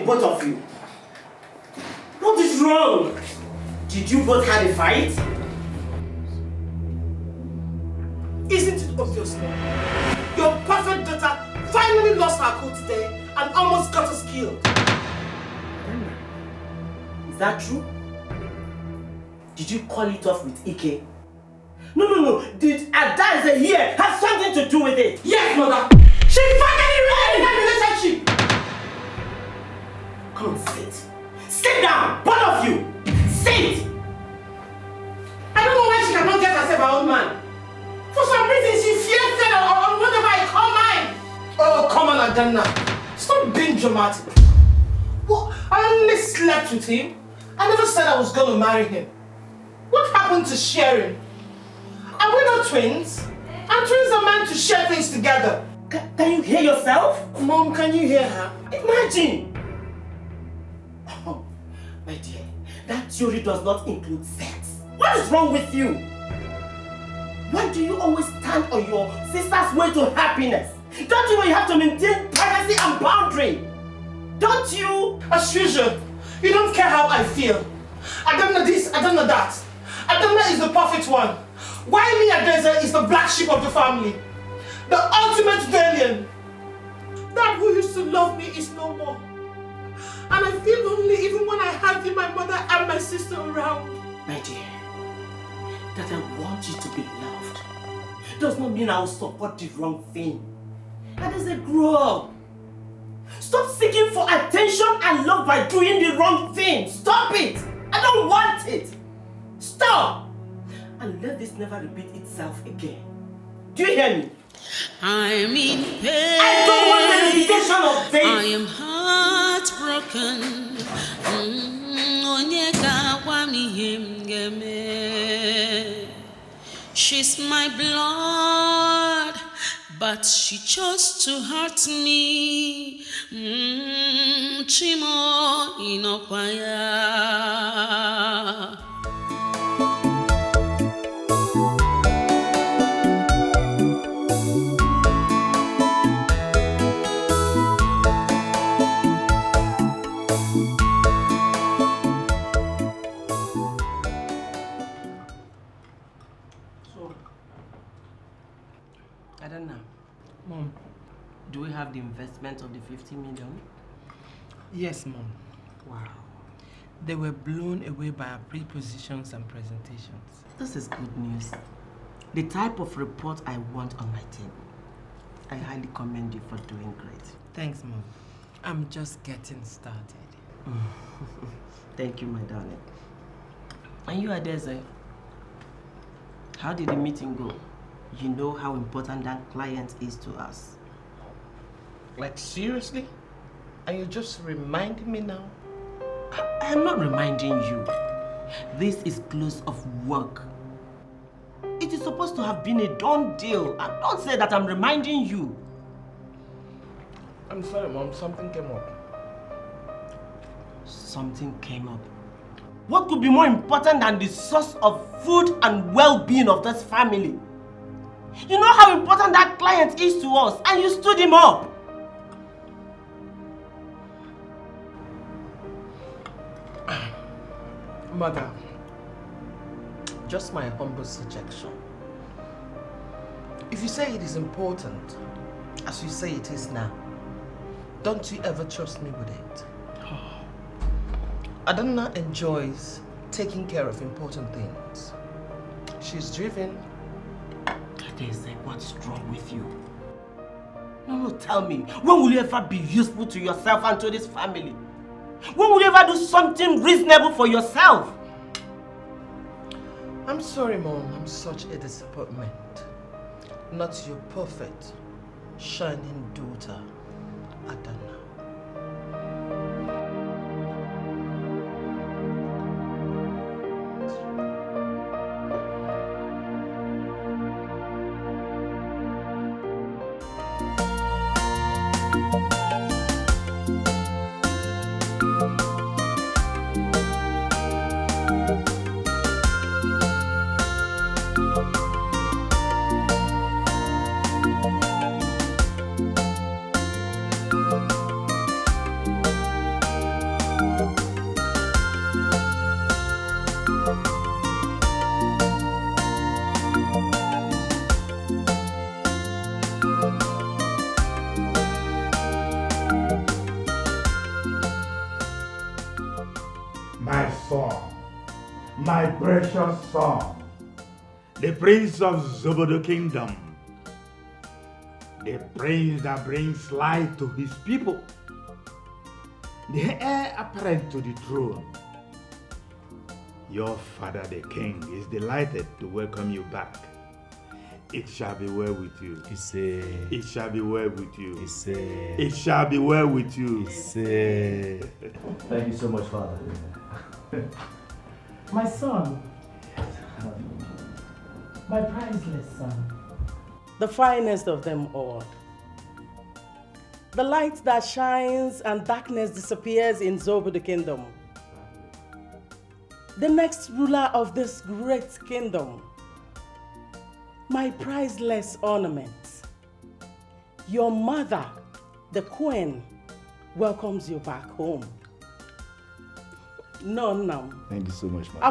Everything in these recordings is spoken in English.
Both of you. What is wrong? Did you both have a fight? Isn't it obvious now? Your perfect daughter finally lost her cool today and almost got us killed. Is that true? Did you call it off with Ike? No. Did Adanze here have something to do with it? Yes, mother. She finally ran in that relationship. Come on, sit. Sit down, both of you. Sit. I don't know why she cannot get herself her own man. For some reason, she fears her or whatever I call mine. Oh, come on, Adana. Stop being dramatic. Well, I only slept with him. I never said I was going to marry him. What happened to sharing? Are we not twins? And twins are meant to share things together. Can you hear yourself? Mom, can you hear her? Imagine. Oh, my dear, that theory does not include sex. What is wrong with you? Why do you always stand on your sister's way to happiness? Don't you know you have to maintain privacy and boundary? Don't you? As usual, you don't care how I feel. I don't know this, I don't know that. Adana is the perfect one. Why me Adeza is the black sheep of the family. The ultimate villain. That who used to love me is no more. And I feel lonely even when I have my mother and my sister around. My dear, that I want you to be loved does not mean I will support the wrong thing. That is a grow up. Stop seeking for attention and love by doing the wrong thing. Stop it. I don't want it. Stop. And let this never repeat itself again. Do you hear me? I'm in pain. I don't want the repetition of this. I am heartbroken. She's my blood, but she chose to hurt me. Chimo inokwaya. Mom, do we have the investment of the 50 million? Yes, Mom. Wow. They were blown away by our prepositions and presentations. This is good news. The type of report I want on my team. I highly commend you for doing great. Thanks, Mom. I'm just getting started. Thank you, my darling. And you, Adeze, how did the meeting go? You know how important that client is to us. Like, seriously? And you just remind me now? I am not reminding you. This is close of work. It is supposed to have been a done deal. And don't say that I'm reminding you. I'm sorry, Mom. Something came up. Something came up. What could be more important than the source of food and well-being of this family? You know how important that client is to us, and you stood him up. Mother, just my humble suggestion. If you say it is important, as you say it is now, don't you ever trust me with it? Adana enjoys taking care of important things. She's driven. Adeze, what's wrong with you? No, tell me, when will you ever be useful to yourself and to this family? When will you ever do something reasonable for yourself? I'm sorry, Mom. I'm such a disappointment. Not your perfect, shining daughter, Adana. My precious son, the prince of Zobodo Kingdom, the prince that brings light to his people, the heir apparent to the throne. Your father, the king, is delighted to welcome you back. It shall be well with you. It shall be well with you. It shall be well with you. Thank you so much, Father. My son, my priceless son, the finest of them all. The light that shines and darkness disappears in Zobodo Kingdom. The next ruler of this great kingdom. My priceless ornament. Your mother, the queen, welcomes you back home. No. Thank you so much, Mother.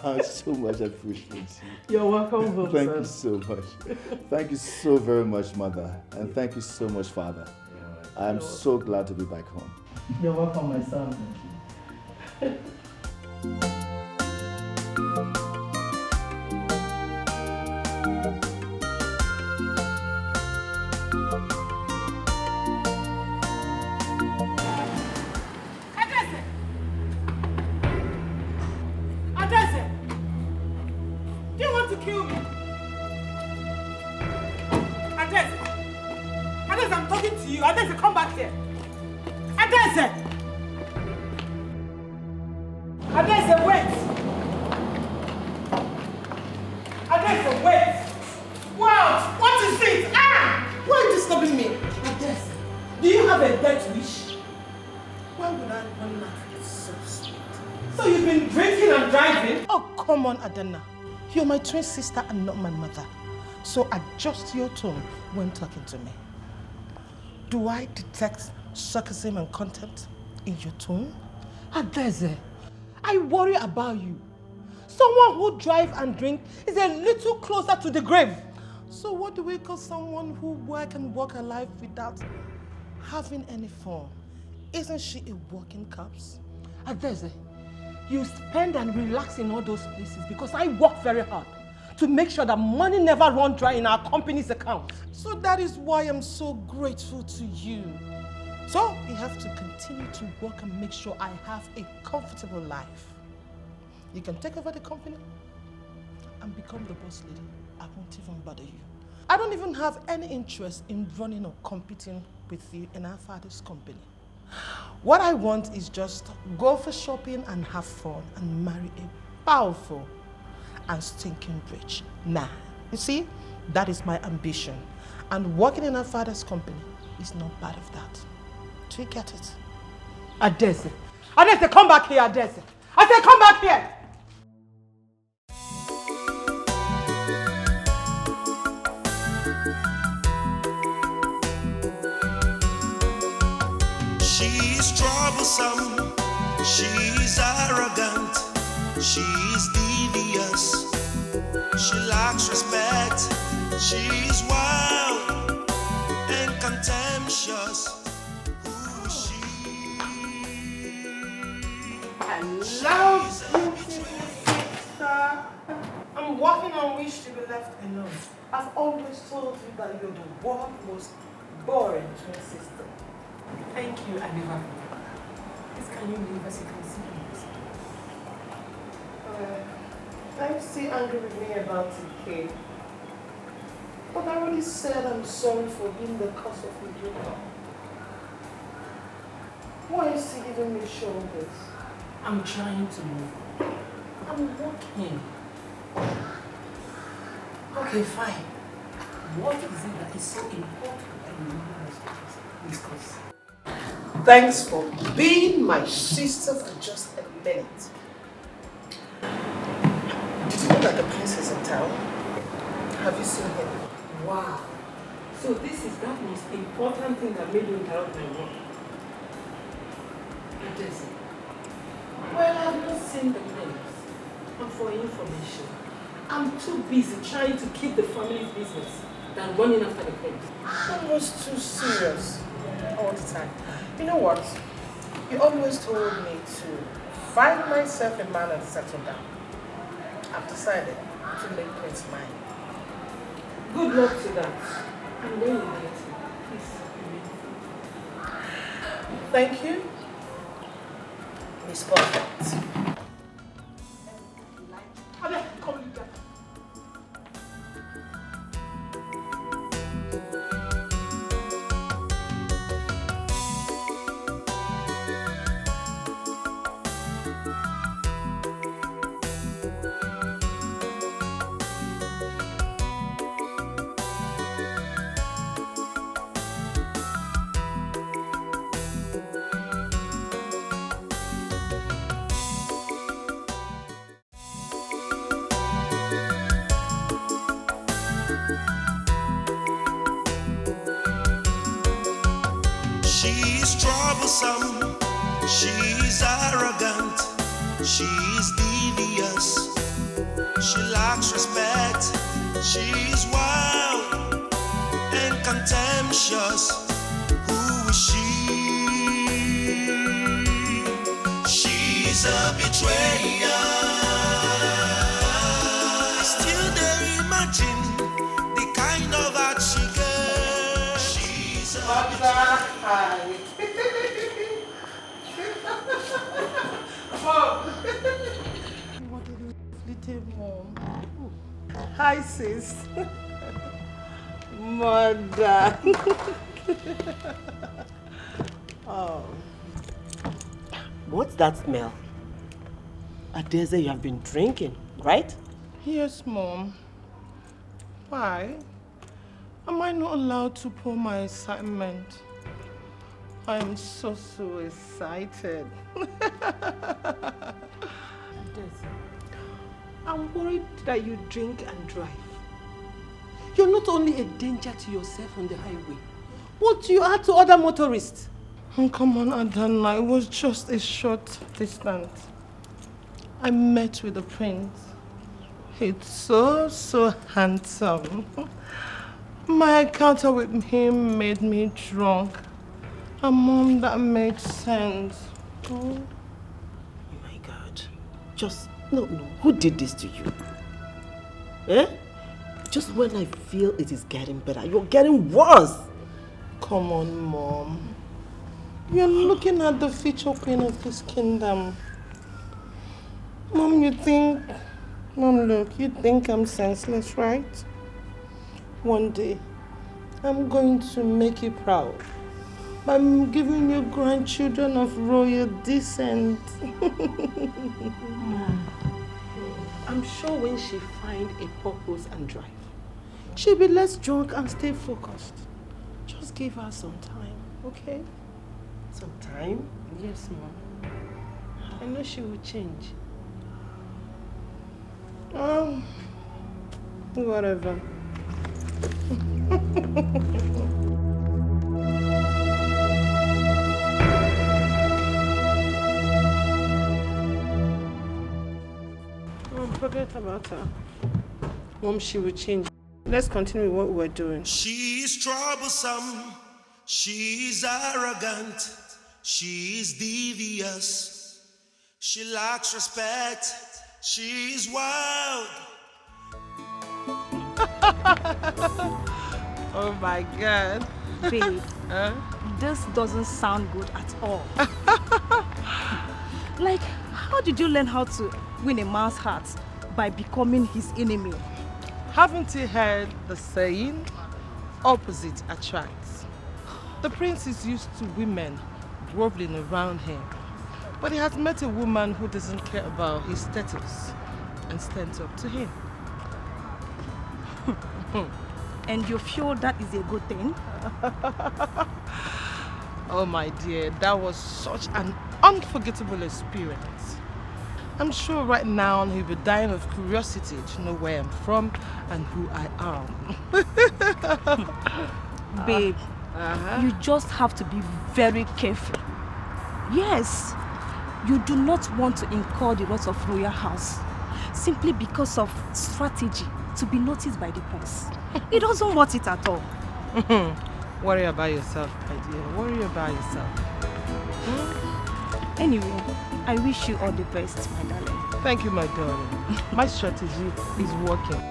I so much appreciate you. You're welcome home, Thank you so much. Thank you so very much, Mother. And thank you so much, Father. I am so glad to be back home. You're welcome, my son. Adeze, come back here. Adeze! Adeze, wait! Adeze, wait! What is it? Why are you disturbing me? Adeze, do you have a death wish? Why would I want that? It's so sweet. So you've been drinking and driving? Oh, come on, Adana. You're my twin sister and not my mother. So adjust your tone when talking to me. Do I detect sarcasm and contempt in your tone? Adeze, I worry about you. Someone who drives and drinks is a little closer to the grave. So what do we call someone who works and walks a life without having any fun? Isn't she a walking corpse? Adeze, you spend and relax in all those places because I work very hard to make sure that money never runs dry in our company's account. So that is why I'm so grateful to you. So we have to continue to work and make sure I have a comfortable life. You can take over the company and become the boss lady. I won't even bother you. I don't even have any interest in running or competing with you in our father's company. What I want is just go for shopping and have fun and marry a powerful and stinking rich man. You see, that is my ambition. And working in our father's company is not part of that. Do you get it? Adeze. Adeze, come back here, Adeze. I said, come back here. She's troublesome, she's arrogant, she's devious, she lacks respect, she's wild and contemptuous. Who is she? love beautiful sister. I'm working on wish to be left alone. I've always told you that you're the world's most boring twin sister. Thank you, I never forget. Please, can you leave as you can see? Are you still angry with me about TK? But I already said I'm sorry for being the cause of your breakup. Why are you still giving me shoulders? I'm trying to move on. I'm working. Okay, fine. What is it that is so important that you want us to discuss? Thanks for being my sister for just a minute. Did you know that the prince is in town? Have you seen him? Wow. So this is that most important thing that made you interrupt my work. It is. Well, I've not seen the names. And for information, I'm too busy trying to keep the family's business than running after the prince. That was too serious all the time. You know what? You always told me to find myself a man and settle down. I've decided to make Prince mine. Good luck to that. And when you get it, please remain. Thank you, Miss Perfect. She's troublesome, she's arrogant, she's devious, she lacks respect, she's wild and contemptuous. Who is she? She's a betrayer. I still dare imagine the kind of heart she gets. She's a betrayer. Mom. Hi, sis. Mother. Oh. What's that smell? I dare say you have been drinking, right? Yes, Mom. Why? Am I not allowed to pour my excitement? I am so excited. I'm worried that you drink and drive. You're not only a danger to yourself on the highway, but you are to other motorists. Oh, come on, Adana. It was just a short distance. I met with the prince. He's so handsome. My encounter with him made me drunk. And Mom, that made sense. Oh. Oh my God. Just, no. Who did this to you? Eh? Just when I feel it is getting better, you're getting worse. Come on, Mom. You're looking at the future queen of this kingdom. Mom, look, you think I'm senseless, right? One day, I'm going to make you proud. I'm giving you grandchildren of royal descent. I'm sure when she finds a purpose and drive, she'll be less drunk and stay focused. Just give her some time, okay? Some time? Yes, Mom. I know she will change. Oh, whatever. Forget about her. Mom, she will change. Let's continue what we're doing. She's troublesome, she's arrogant, she's devious, She lacks respect. She's wild. Oh my God. Babe, this doesn't sound good at all. Like, how did you learn how to win a man's heart by becoming his enemy? Haven't you heard the saying, opposite attracts? The prince is used to women groveling around him, but he has met a woman who doesn't care about his status and stands up to him. And you feel that is a good thing? Oh my dear, that was such an unforgettable experience. I'm sure right now he'll be dying of curiosity to know where I'm from and who I am. Babe, you just have to be very careful. Yes, you do not want to incur the wrath of royal house simply because of strategy to be noticed by the prince. He doesn't want it at all. Worry about yourself, my dear. Worry about yourself. Anyway, I wish you all the best, my darling. Thank you, my darling. My strategy is working.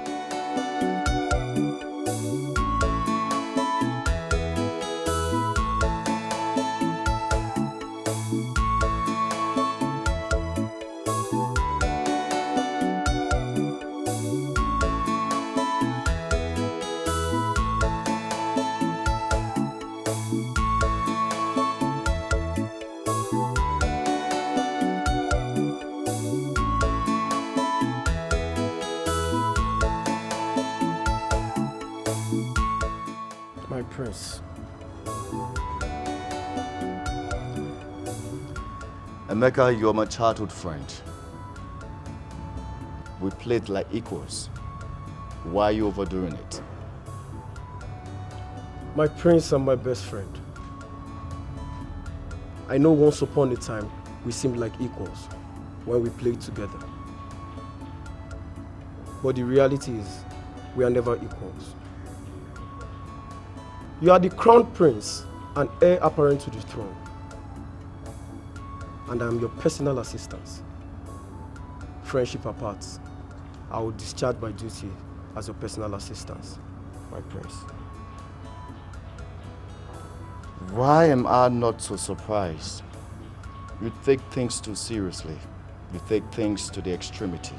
Prince. Emeka, you're my childhood friend. We played like equals. Why are you overdoing it? My prince and my best friend. I know once upon a time we seemed like equals when we played together. But the reality is we are never equals. You are the crown prince and heir apparent to the throne. And I am your personal assistant. Friendship apart, I will discharge my duty as your personal assistant, my prince. Why am I not so surprised? You take things too seriously. You take things to the extremity.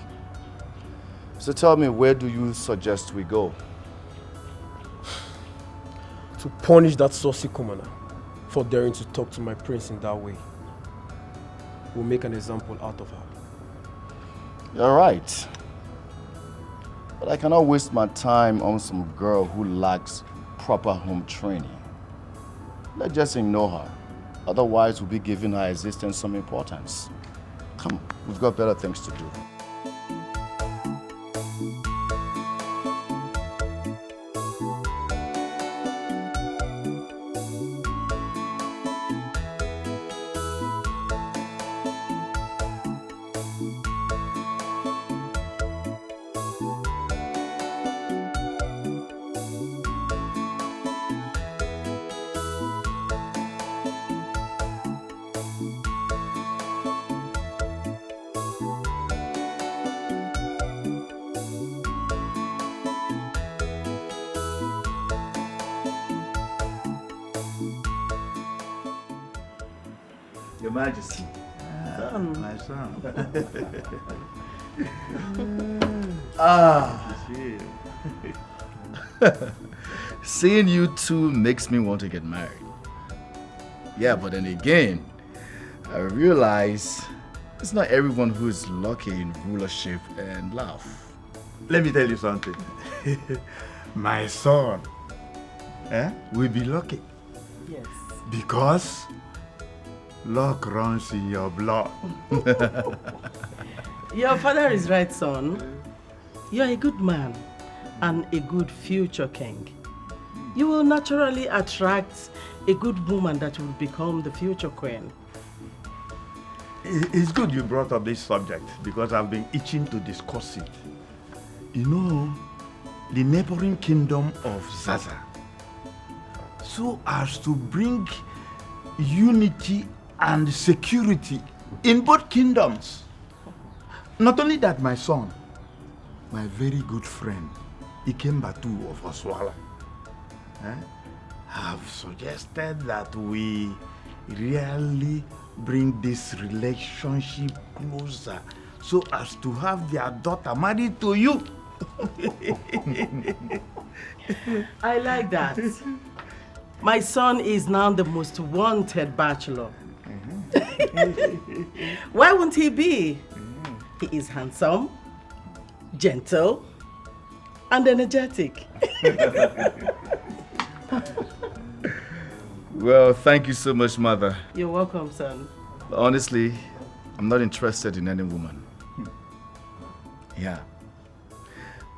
So tell me, where do you suggest we go? To punish that saucy commoner for daring to talk to my prince in that way. We'll make an example out of her. You're right. But I cannot waste my time on some girl who lacks proper home training. Let's just ignore her. Otherwise, we'll be giving her existence some importance. Come on, we've got better things to do. Your Majesty. My son. Seeing you two makes me want to get married. Yeah, but then again, I realize it's not everyone who is lucky in rulership and love. Let me tell you something. My son will be lucky. Yes. Because luck runs in your blood. Your father is right, son. You're a good man and a good future king. You will naturally attract a good woman that will become the future queen. It's good you brought up this subject because I've been itching to discuss it. You know, the neighboring kingdom of Zaza, so as to bring unity and security in both kingdoms. Not only that, my son, my very good friend, Ikembatu of Oswala, have suggested that we really bring this relationship closer so as to have their daughter married to you. I like that. My son is now the most wanted bachelor. Why won't he be? He is handsome, gentle, and energetic. Well, thank you so much, Mother. You're welcome, son. But honestly, I'm not interested in any woman. Yeah.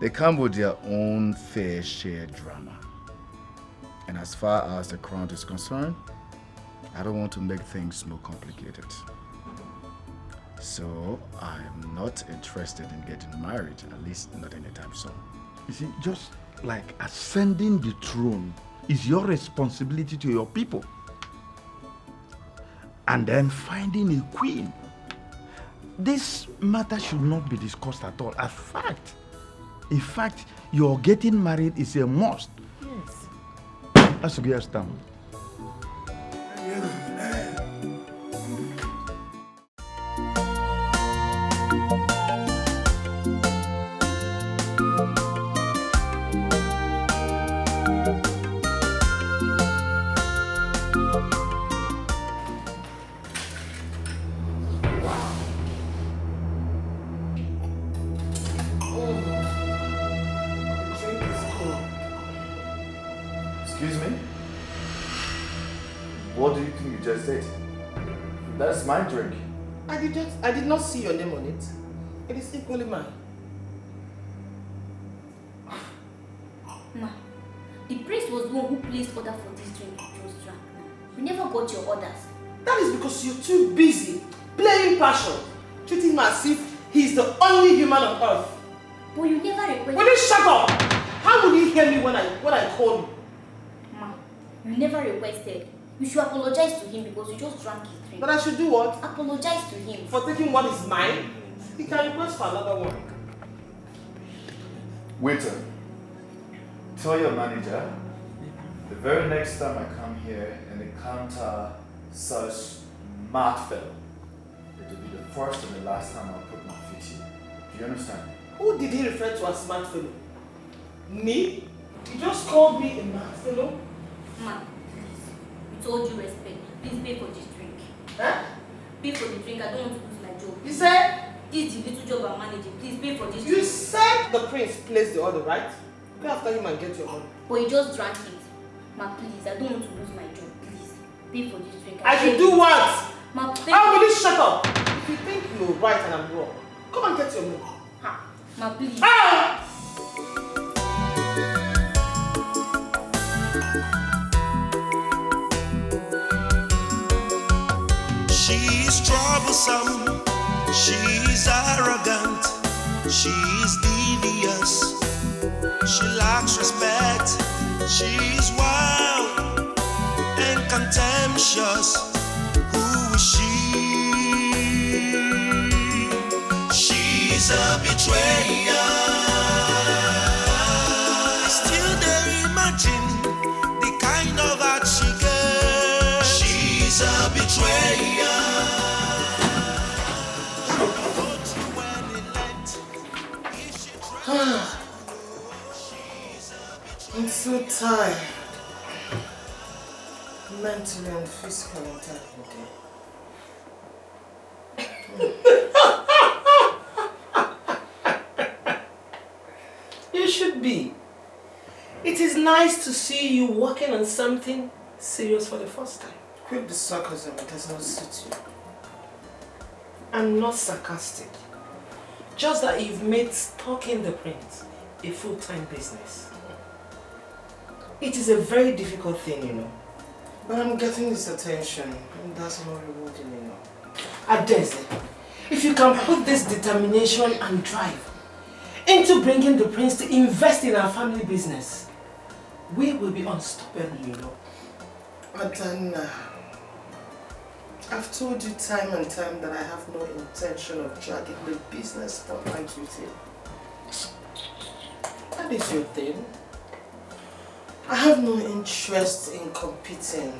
They come with their own fair share drama. And as far as the crown is concerned, I don't want to make things more complicated. So I'm not interested in getting married, at least not anytime soon. You see, just like ascending the throne is your responsibility to your people. And then finding a queen. This matter should not be discussed at all. In fact, your getting married is a must. Yes. That's a good stand. That's my drink. I did not see your name on it. It is equally mine. Ma, the priest was the one who placed order for this drink you just drank. You never got your orders. That is because you're too busy playing passion, treating him as if he's the only human on earth. But you never requested. Will you shut up? How will you hear me when I call you? Ma, you never requested. You should apologize to him because you just drank his drink. But I should do what? Apologize to him. For taking what is mine? He can request for another one. Waiter, tell your manager, the very next time I come here and encounter such mad fellow, it will be the first and the last time I'll put my feet here. Do you understand? Who did he refer to as mad fellow? Me? He just called me a mad fellow? Ma, with all due respect, please pay for this drink. Huh? Pay for the drink, I don't want to lose my job. You said? This is the little job I'm managing. Please pay for this You drink. said the prince placed the order, right? Go after him and get your money. But he just drank it. Ma, please, I don't want to lose my job. Please, pay for this drink. I should do what? Ma, pay. How will you shut up? If you think you're right and I'm wrong, come and get your money. Ha, ma, please. Ah! She's troublesome, she's arrogant, she's devious, she lacks respect, she's wild and contemptuous. Who is she? She's a betrayer. I still dare imagine the kind of heart she gets. She's a betrayer. I'm so tired. Mentally and physically tired. You should be. It is nice to see you working on something serious for the first time. Quit the sarcasm, it does not suit you. I'm not sarcastic. Just that you've made stalking the prince a full-time business. It is a very difficult thing, you know. But I'm getting this attention, and that's not rewarding enough. Adese, if you can put this determination and drive into bringing the prince to invest in our family business, we will be unstoppable, you know. Adana, I've told you time and time that I have no intention of dragging the business spotlight with you. That is your thing. I have no interest in competing.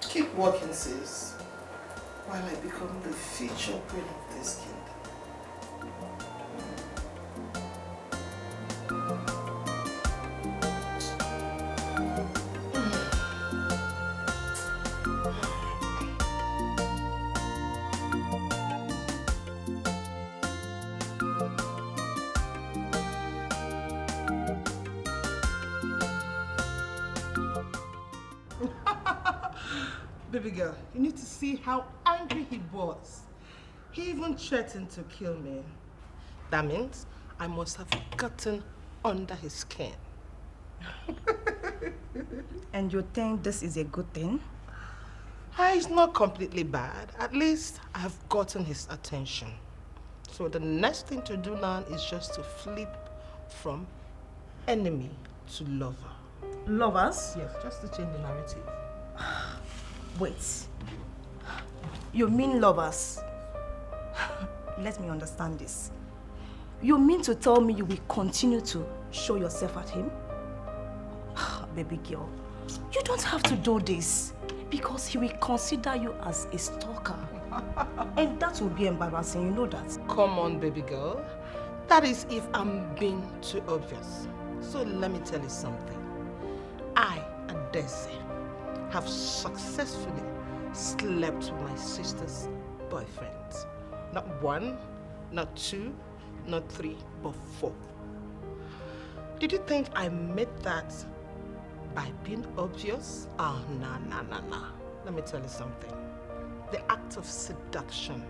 Keep working, sis, while I become the future queen of this kingdom. Baby girl, you need to see how angry he was. He even threatened to kill me. That means I must have gotten under his skin. And you think this is a good thing? It's not completely bad. At least I have gotten his attention. So the next thing to do now is just to flip from enemy to lover. Lovers? Yes, just to change the narrative. Wait. You mean lovers? Let me understand this. You mean to tell me you will continue to show yourself at him? Baby girl, you don't have to do this because he will consider you as a stalker. And that will be embarrassing, you know that. Come on, baby girl. That is if I'm being too obvious. So let me tell you something. I, Adese, have successfully slept with my sister's boyfriend. Not one, not two, not three, but 4. Did you think I made that by being obvious? Oh, nah. Let me tell you something. The act of seduction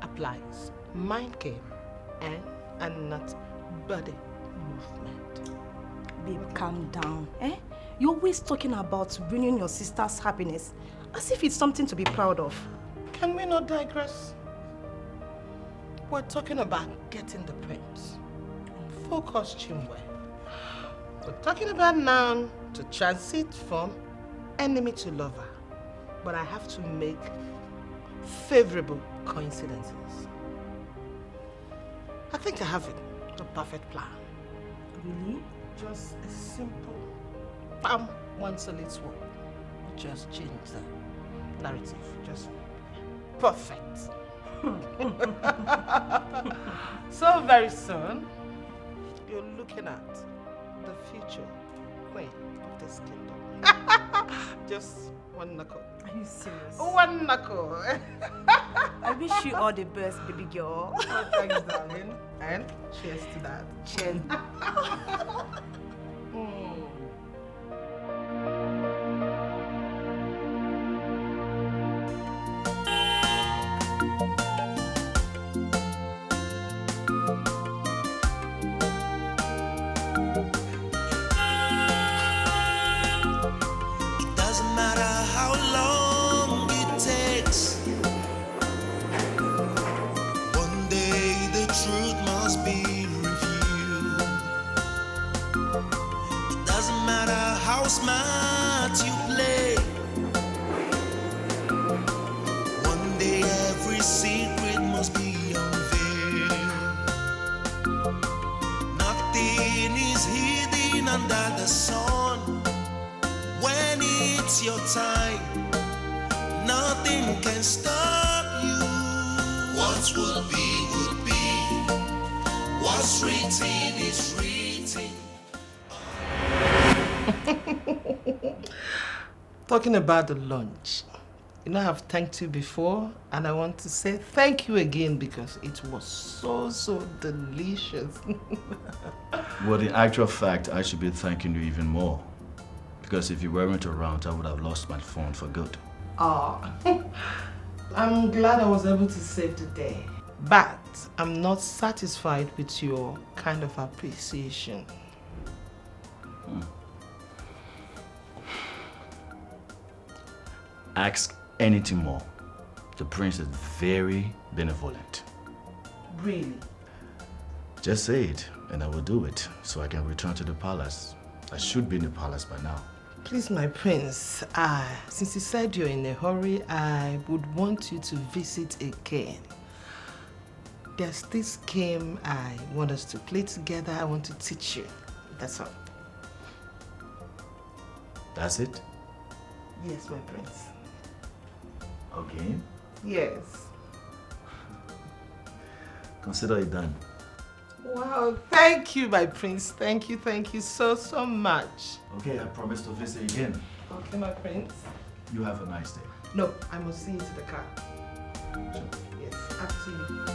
applies mind game and not body movement. Babe, calm down, eh? You're always talking about ruining your sister's happiness as if it's something to be proud of. Can we not digress? We're talking about getting the prince. Focus, Chimwe. We're talking about now to transit from enemy to lover. But I have to make favorable coincidences. I think I have it. The perfect plan. Really? Just a simple one solid sword. Just change the narrative. Just perfect. So very soon, you're looking at the future queen of this kingdom. Just one knuckle. Are you serious? One knuckle. I wish you all the best, baby girl. Oh, thanks, darling. And cheers to that. Cheers. Smart you play. One day every secret must be unveiled. Nothing is hidden under the sun. When it's your time, nothing can stop you. What would be. What's written is written. Talking about the lunch, you know I've thanked you before and I want to say thank you again because it was so delicious. Well, in actual fact, I should be thanking you even more because if you weren't around, I would have lost my phone for good. I'm glad I was able to save the day, but I'm not satisfied with your kind of appreciation. Ask anything more. The prince is very benevolent. Really? Just say it, and I will do it, so I can return to the palace. I should be in the palace by now. Please, my prince, since you said you're in a hurry, I would want you to visit again. There's this game I want us to play together. I want to teach you. That's all. That's it? Yes, my prince. Okay. Yes. Consider it done. Wow, thank you, my prince. Thank you so much. Okay, I promise to visit again. Okay, my prince. You have a nice day. No, I must see you to the car. Yes, up to you.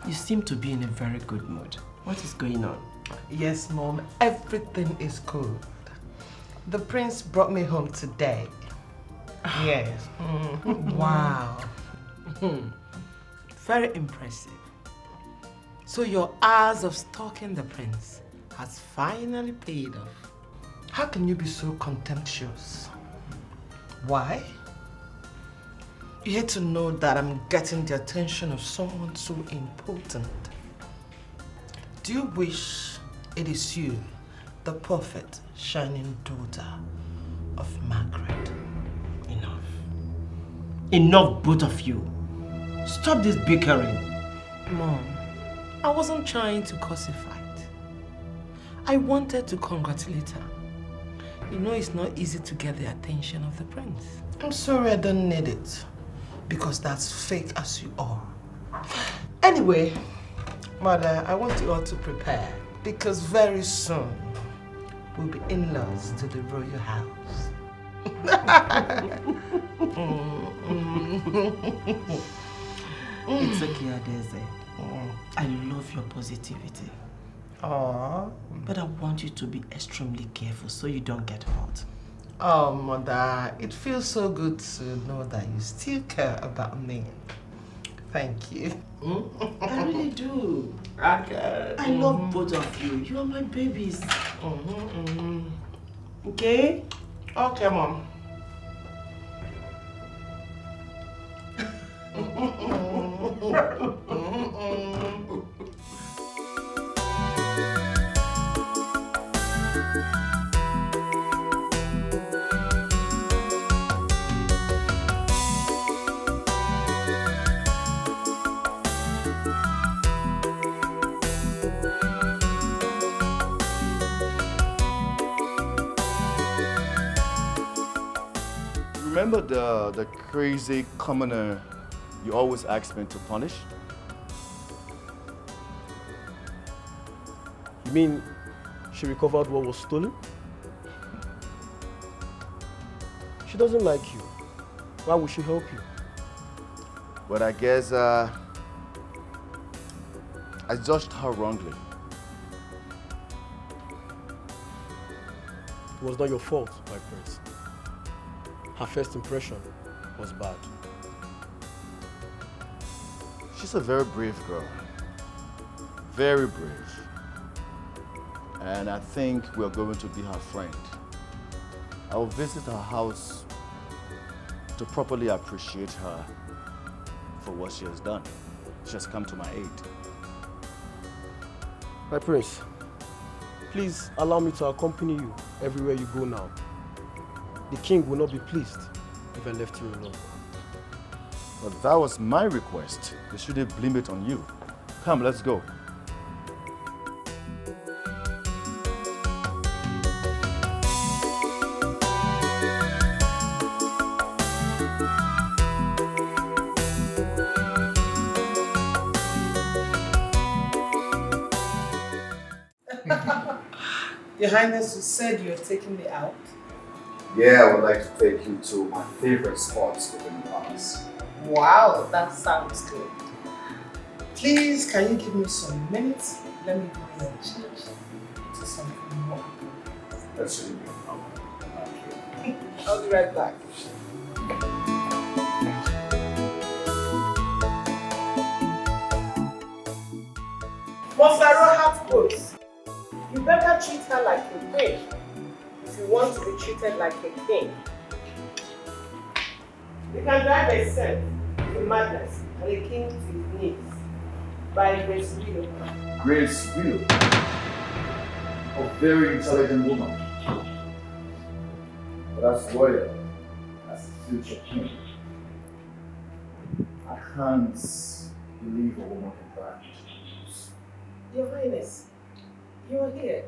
You seem to be in a very good mood. What is going on? Yes, Mom. Everything is good. The prince brought me home today. Yes. Wow. Very impressive. So your hours of stalking the prince has finally paid off. How can you be so contemptuous? Why? You hate to know that I'm getting the attention of someone so important. Do you wish it is you, the perfect, shining daughter of Margaret? Enough. Enough, both of you. Stop this bickering. Mom, I wasn't trying to cause a fight. I wanted to congratulate her. You know it's not easy to get the attention of the prince. I'm sorry I don't need it, because that's fake as you are. Anyway, Mother, I want you all to prepare, because very soon we'll be in-laws to the royal house. It's okay, Adeze. I love your positivity. Aww. But I want you to be extremely careful so you don't get hurt. Oh, Mother, it feels so good to know that you still care about me. Thank you. I really do. Okay. I love both of you. You are my babies. Okay? Okay, Mom. Remember the crazy commoner you always asked me to punish? You mean she recovered what was stolen? She doesn't like you. Why would she help you? But I guess I judged her wrongly. It was not your fault, my prince. Her first impression was bad. She's a very brave girl. Very brave. And I think we're going to be her friend. I will visit her house to properly appreciate her for what she has done. She has come to my aid. My prince, please allow me to accompany you everywhere you go now. The king will not be pleased if I left you alone. But that was my request. They shouldn't blame it on you. Come, let's go. Your Highness, you said you're taking me out. Yeah, I would like to take you to my favorite spots within the palace. Wow, that sounds good. Please, can you give me some minutes? Let me go and change to something more. That shouldn't be a problem. Okay. I'll be right back. Mosaro hat coats. You better treat her like a queen if you want to be treated like a king. You can drive a son to madness and a king to his knees by Grace Widow. Grace Widow, a very intelligent woman, but as loyal as a future king. I can't believe a woman can buy. Your Highness, you are here.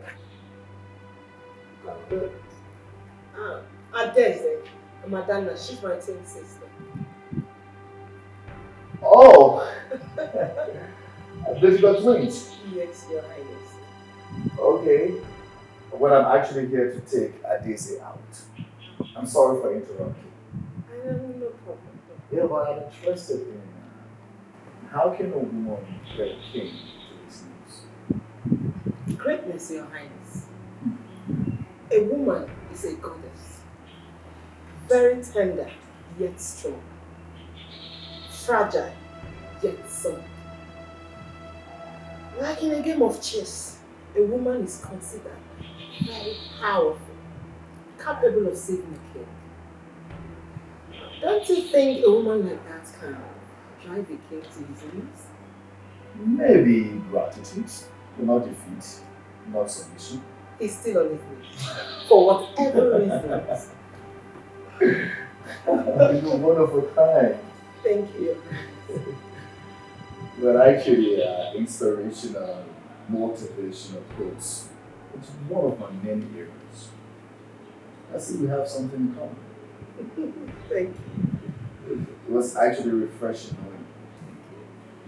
Adeze, Madonna, she's my twin sister. Oh! I believe you got twins. Yes, Your Highness. Okay. Well, I'm actually here to take Adeze out. I'm sorry for interrupting. No problem. Yeah, but I'm interested in how can a woman get a king to his knees? Greatness, Your Highness. A woman is a goddess. Very tender, yet strong. Fragile, yet soft. Like in a game of chess, a woman is considered very powerful, capable of saving a king. Don't you think a woman like that can drive a king to his knees? Maybe gratitude, but not defeat, not submission. He's still on his knees. For whatever reasons. You're one of a kind. Thank you. But actually, inspirational, motivational quotes. It's one of my main areas. I see we have something in common. Thank you. It was actually refreshing knowing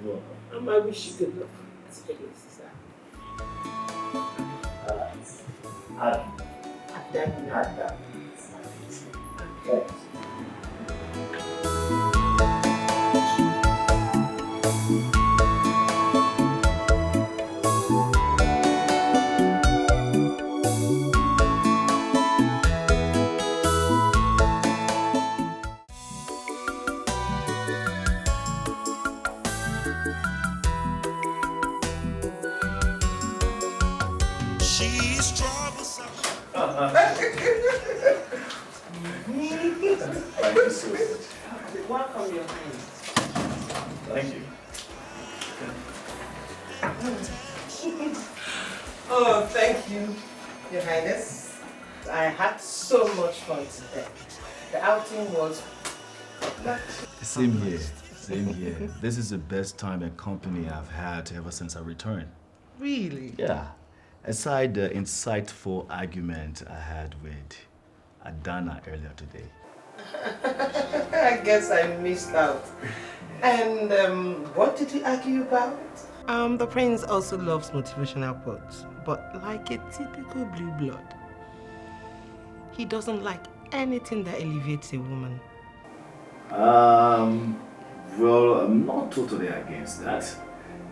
you. You're welcome. I wish you good luck. That's a big sister. Adam. Thanks. She's troublesome. Thank you so much. Welcome, Your Highness. Thank you. Oh, thank you, Your Highness. I had so much fun today. The outing was Same here. Same here. This is the best time and company I've had ever since I returned. really. Yeah. Aside the insightful argument I had with Adana earlier today. I guess I missed out. And what did you argue about? The prince also loves motivational quotes, but like a typical blue blood. He doesn't like anything that elevates a woman. Well, I'm not totally against that.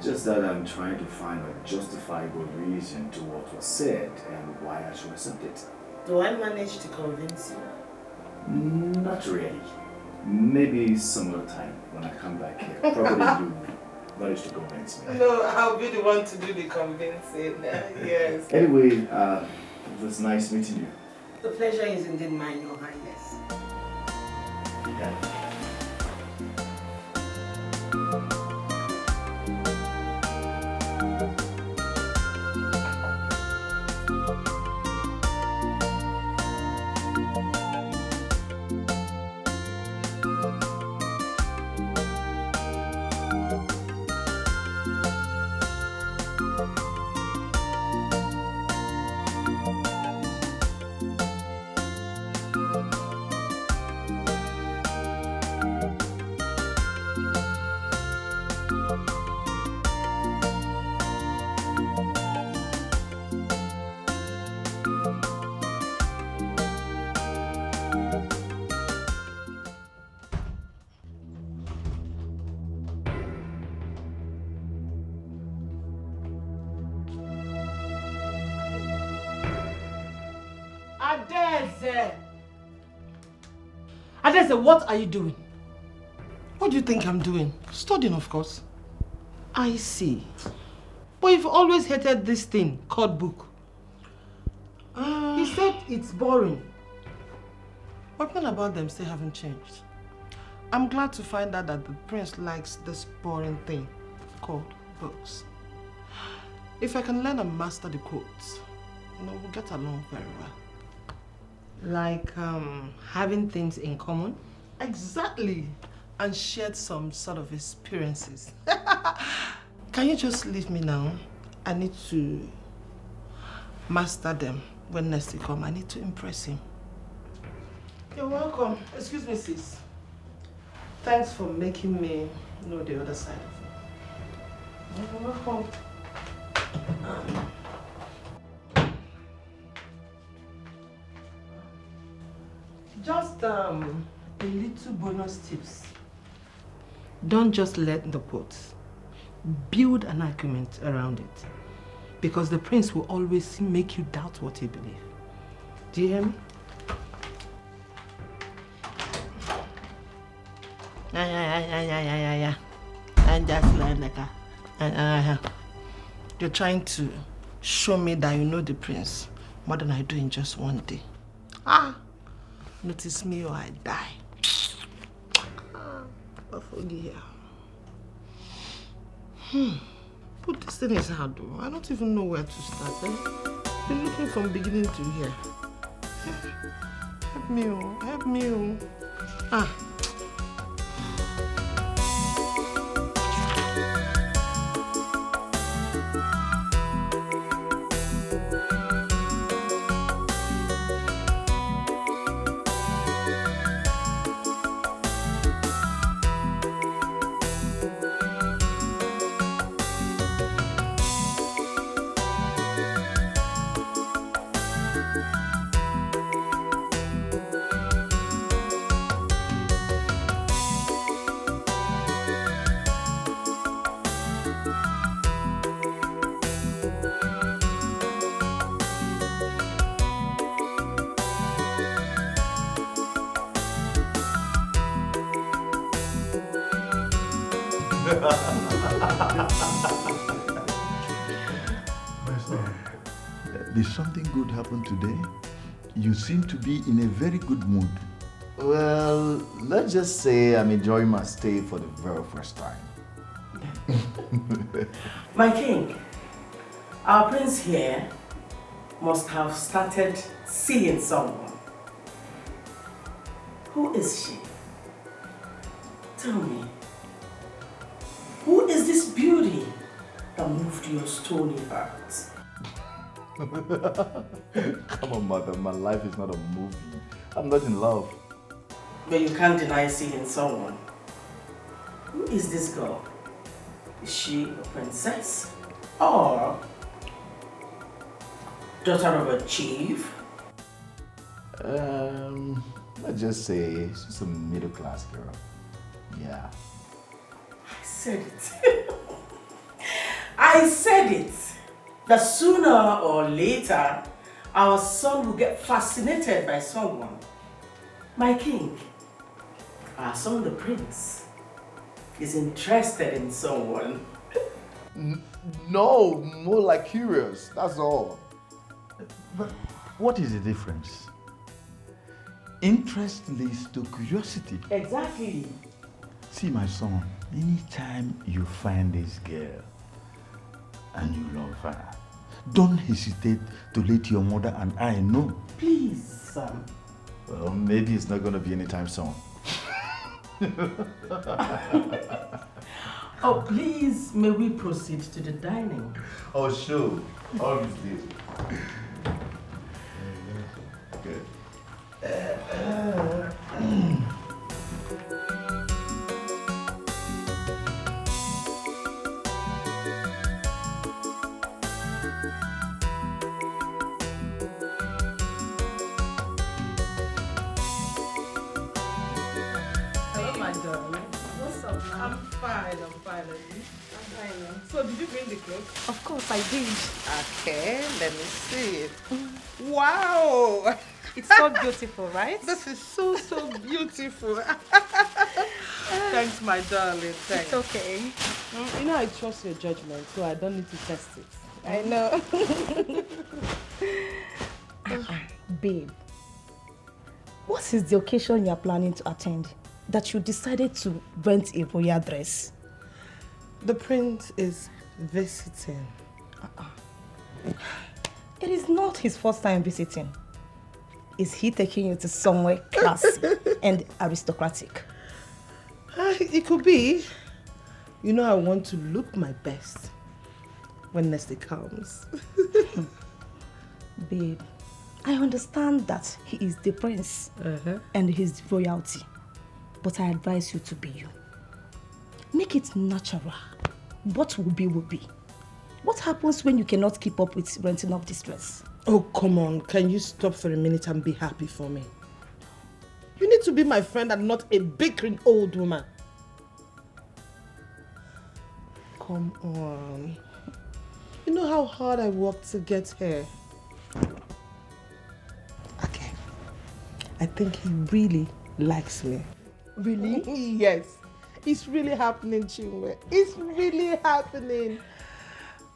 Just that I'm trying to find a justifiable reason to what was said and why I should accept it. Do I manage to convince you? Not really. Maybe some other time when I come back here. Probably you manage to convince me. No, I'll be the one to do the convincing. Yes. Anyway, it was nice meeting you. The pleasure is indeed mine, Your Highness. Yeah. Adeze, what are you doing? What do you think I'm doing? Studying, of course. I see. But you've always hated this thing called book. He said it's boring. What about them still haven't changed? I'm glad to find out that the prince likes this boring thing called books. If I can learn and master the codes, we'll get along very well. Like having things in common? Exactly. And shared some sort of experiences. Can you just leave me now? I need to master them. When next he comes, I need to impress him. You're welcome. Excuse me, sis. Thanks for making me know the other side of it. You're welcome. Just a little bonus tips. Don't just let the quotes. Build an argument around it. Because the prince will always make you doubt what you believe. Do you hear me? Yeah. And just like you're trying to show me that you know the prince more than I do in just one day. Notice me or I die. But this thing is hard though. I don't even know where to start. Been looking from beginning to here. Help me, oh. Help me, oh. Did something good happen today? You seem to be in a very good mood. Well, let's just say I'm enjoying my stay for the very first time. My king, our prince here must have started seeing someone. Who is she? Tell me, who is this beauty that moved your stony heart? Come on, mother, my life is not a movie. I'm not in love. But you can't deny seeing someone. Who is this girl? Is she a princess? Or daughter of a chief? Let's just say she's a middle-class girl. Yeah. I said it. I said it. That sooner or later, our son will get fascinated by someone. My king, our son the prince, is interested in someone. No, more like curious, that's all. But what is the difference? Interest leads to curiosity. Exactly. See, my son, anytime you find this girl and you love her, don't hesitate to let your mother and I know. Please, son. Well, maybe it's not going to be anytime soon. Oh, please, may we proceed to the dining? Oh, sure. Obviously. Good. Hello, my darling. What's up now? I'm fine. I'm fine. So, did you bring the clothes? Of course I did. Okay, let me see. Wow! It's so beautiful, right? This is so beautiful. Thanks, my darling. Thanks. It's okay. You know I trust your judgment, so I don't need to test it. I know. Babe, what is the occasion you are planning to attend that you decided to rent a royal dress? The prince is visiting. It is not his first time visiting. Is he taking you to somewhere classy and aristocratic? It could be. You know I want to look my best when Nestle comes. Babe, I understand that he is the prince and his royalty, but I advise you to be you. Make it natural. What will be, will be. What happens when you cannot keep up with renting of this dress? Oh, come on. Can you stop for a minute and be happy for me? You need to be my friend and not a bickering old woman. Come on. You know how hard I worked to get here. Okay. I think he really likes me. Really? Yes. It's really happening, Chinwe. It's really happening.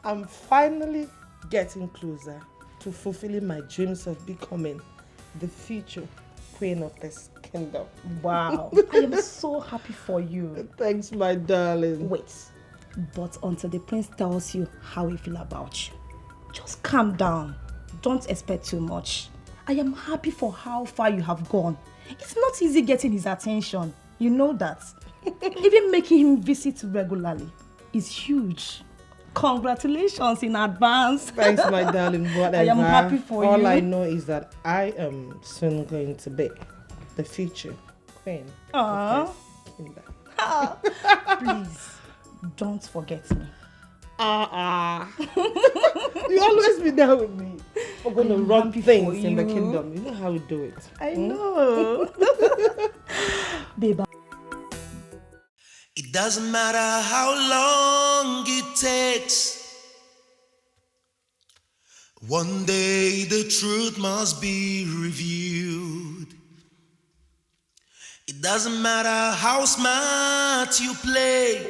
I'm finally getting closer to fulfilling my dreams of becoming the future queen of this kingdom. Wow. I am so happy for you. Thanks, my darling. Wait. But until the prince tells you how he feels about you, just calm down. Don't expect too much. I am happy for how far you have gone. It's not easy getting his attention. You know that. Even making him visit regularly is huge. Congratulations in advance. Thanks, my darling. Whatever. I am happy for you. All I know is that I am soon going to be the future queen of this kingdom. Please, don't forget me. You always be there with me. We're going to run things in the kingdom. You know how we do it. I know. Babe. It doesn't matter how long it takes. One day the truth must be revealed. It doesn't matter how smart you play.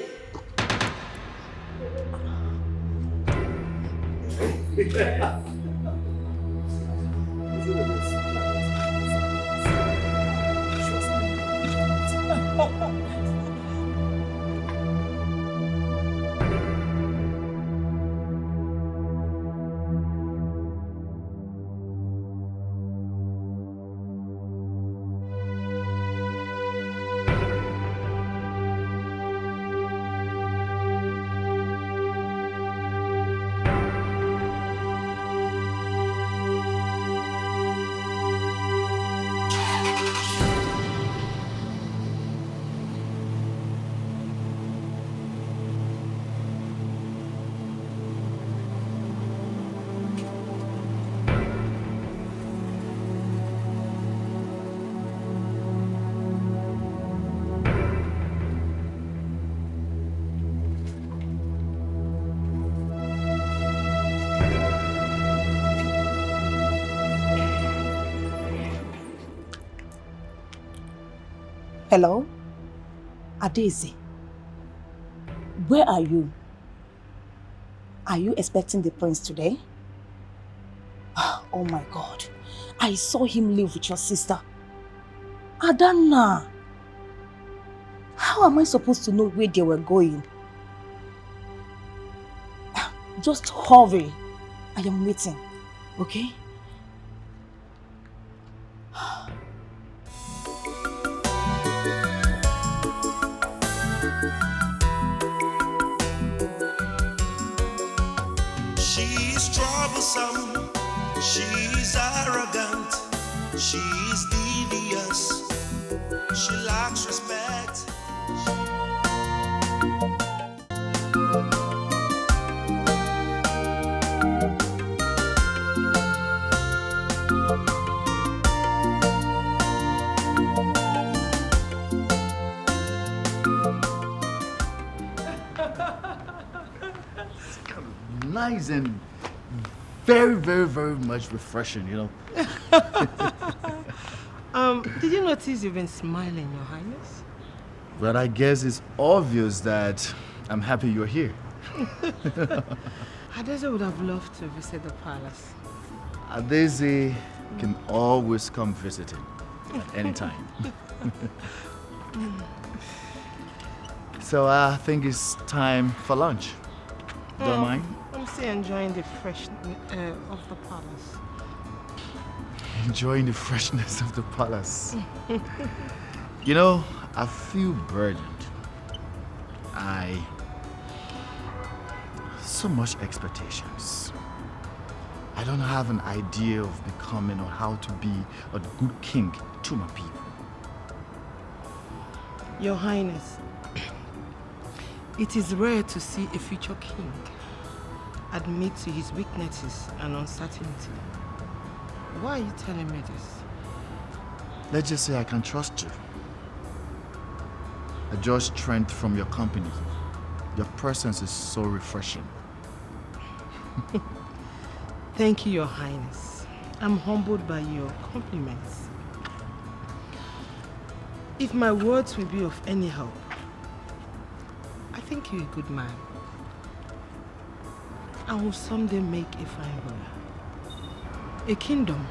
Hello? Adeze, where are you? Are you expecting the prince today? Oh my God, I saw him live with your sister. Adana, how am I supposed to know where they were going? Just hurry. I am waiting, okay? She's troublesome, she's arrogant, she's devious, she lacks respect. Nice and very, very, very much refreshing, you know. Did you notice you've been smiling, Your Highness? But I guess it's obvious that I'm happy you're here. Adeze would have loved to visit the palace. Adeze can always come visiting at any time. So I think it's time for lunch. Don't mind? I'm still enjoying the fresh air of the palace. Enjoying the freshness of the palace. You know, I feel burdened. So much expectations. I don't have an idea of becoming or how to be a good king to my people. Your Highness, it is rare to see a future king admit to his weaknesses and uncertainty. Why are you telling me this? Let's just say I can trust you. I draw strength from your company. Your presence is so refreshing. Thank you, Your Highness. I'm humbled by your compliments. If my words will be of any help, I think you're a good man. I will someday make a fine ruler. A kingdom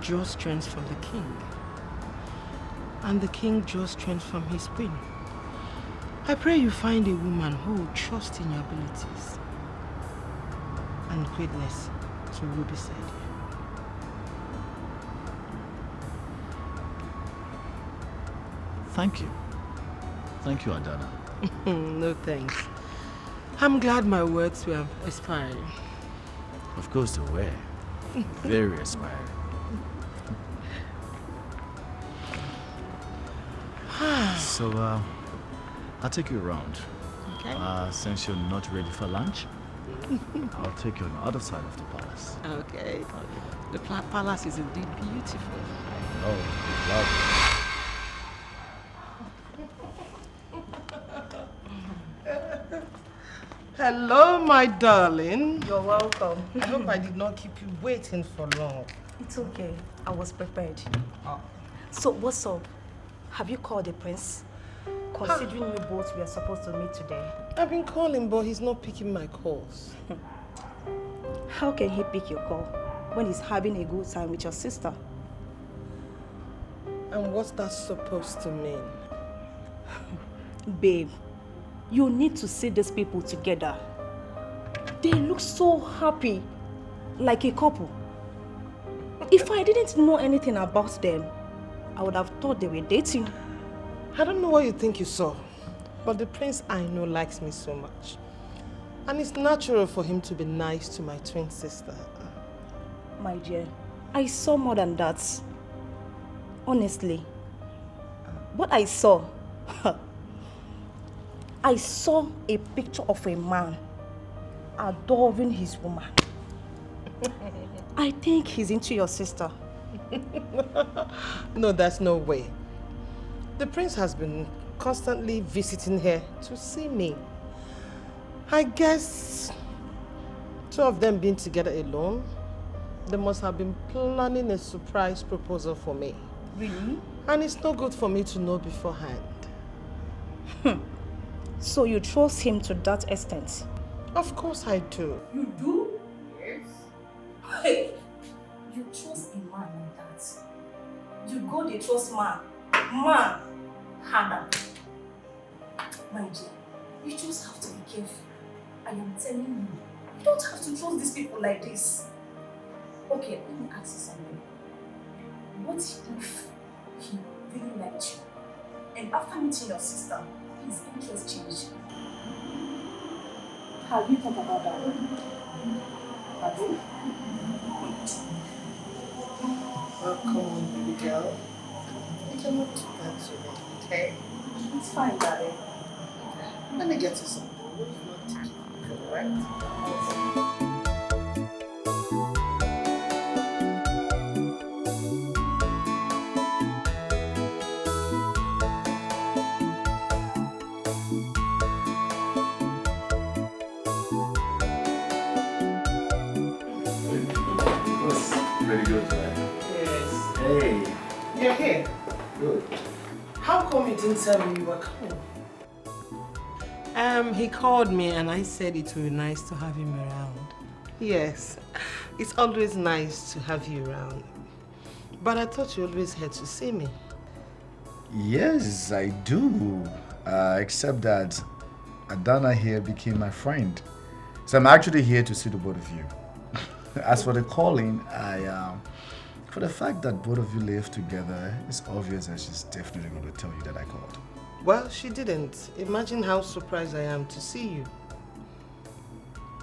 draws strength from the king, and the king draws strength from his queen. I pray you find a woman who will trust in your abilities and greatness to rule beside you. Thank you. Thank you, Adana. No thanks. I'm glad my words were inspiring. Of course they were. Very inspiring. So, I'll take you around. Okay. Since you're not ready for lunch, I'll take you on the other side of the palace. Okay. The palace is indeed beautiful. Oh, lovely. Hello, my darling. You're welcome. I hope I did not keep you waiting for long. It's okay. I was prepared. So, what's up? Have you called the prince? Considering you both were supposed to meet today. I've been calling, but he's not picking my calls. How can he pick your call when he's having a good time with your sister? And what's that supposed to mean? Babe, you need to see these people together. They look so happy, like a couple. If I didn't know anything about them, I would have thought they were dating. I don't know what you think you saw, but the prince I know likes me so much. And it's natural for him to be nice to my twin sister. My dear, I saw more than that. Honestly, what I saw, I saw a picture of a man adoring his woman. I think he's into your sister. No, there's no way. The prince has been constantly visiting her to see me. I guess two of them being together alone, they must have been planning a surprise proposal for me. Really? And it's not good for me to know beforehand. So you trust him to that extent? Of course I do. You do? Yes. Hey, you trust a man like that. You go the trust man. Man, harder. My dear, you just have to be careful. I am telling you, you don't have to trust these people like this. Okay, let me ask you something. What if he really liked you, and after meeting your sister, his interest changed? Have you thought about that? Have you? Oh, come on, baby girl. You cannot do that to me, okay? It's fine, darling. Let me get you something. What if not take it, right? Pretty good, man. Yes. Hey. You're here. Good. How come you didn't tell me you were coming? He called me and I said it would be nice to have him around. Yes, it's always nice to have you around. But I thought you always had to see me. Yes, I do. Except that Adana here became my friend. So I'm actually here to see the both of you. As for the calling, for the fact that both of you live together, it's obvious that she's definitely going to tell you that I called. Well, she didn't. Imagine how surprised I am to see you.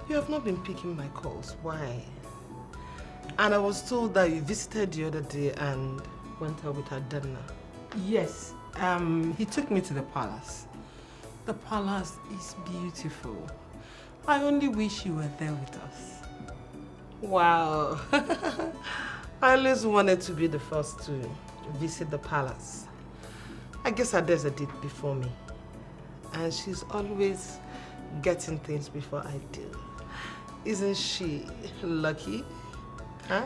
You have not been picking my calls. Why? And I was told that you visited the other day and went out with Adana. Yes. He took me to the palace. The palace is beautiful. I only wish you were there with us. Wow. I always wanted to be the first to visit the palace. I guess Adessa did before me. And she's always getting things before I do. Isn't she lucky? Huh?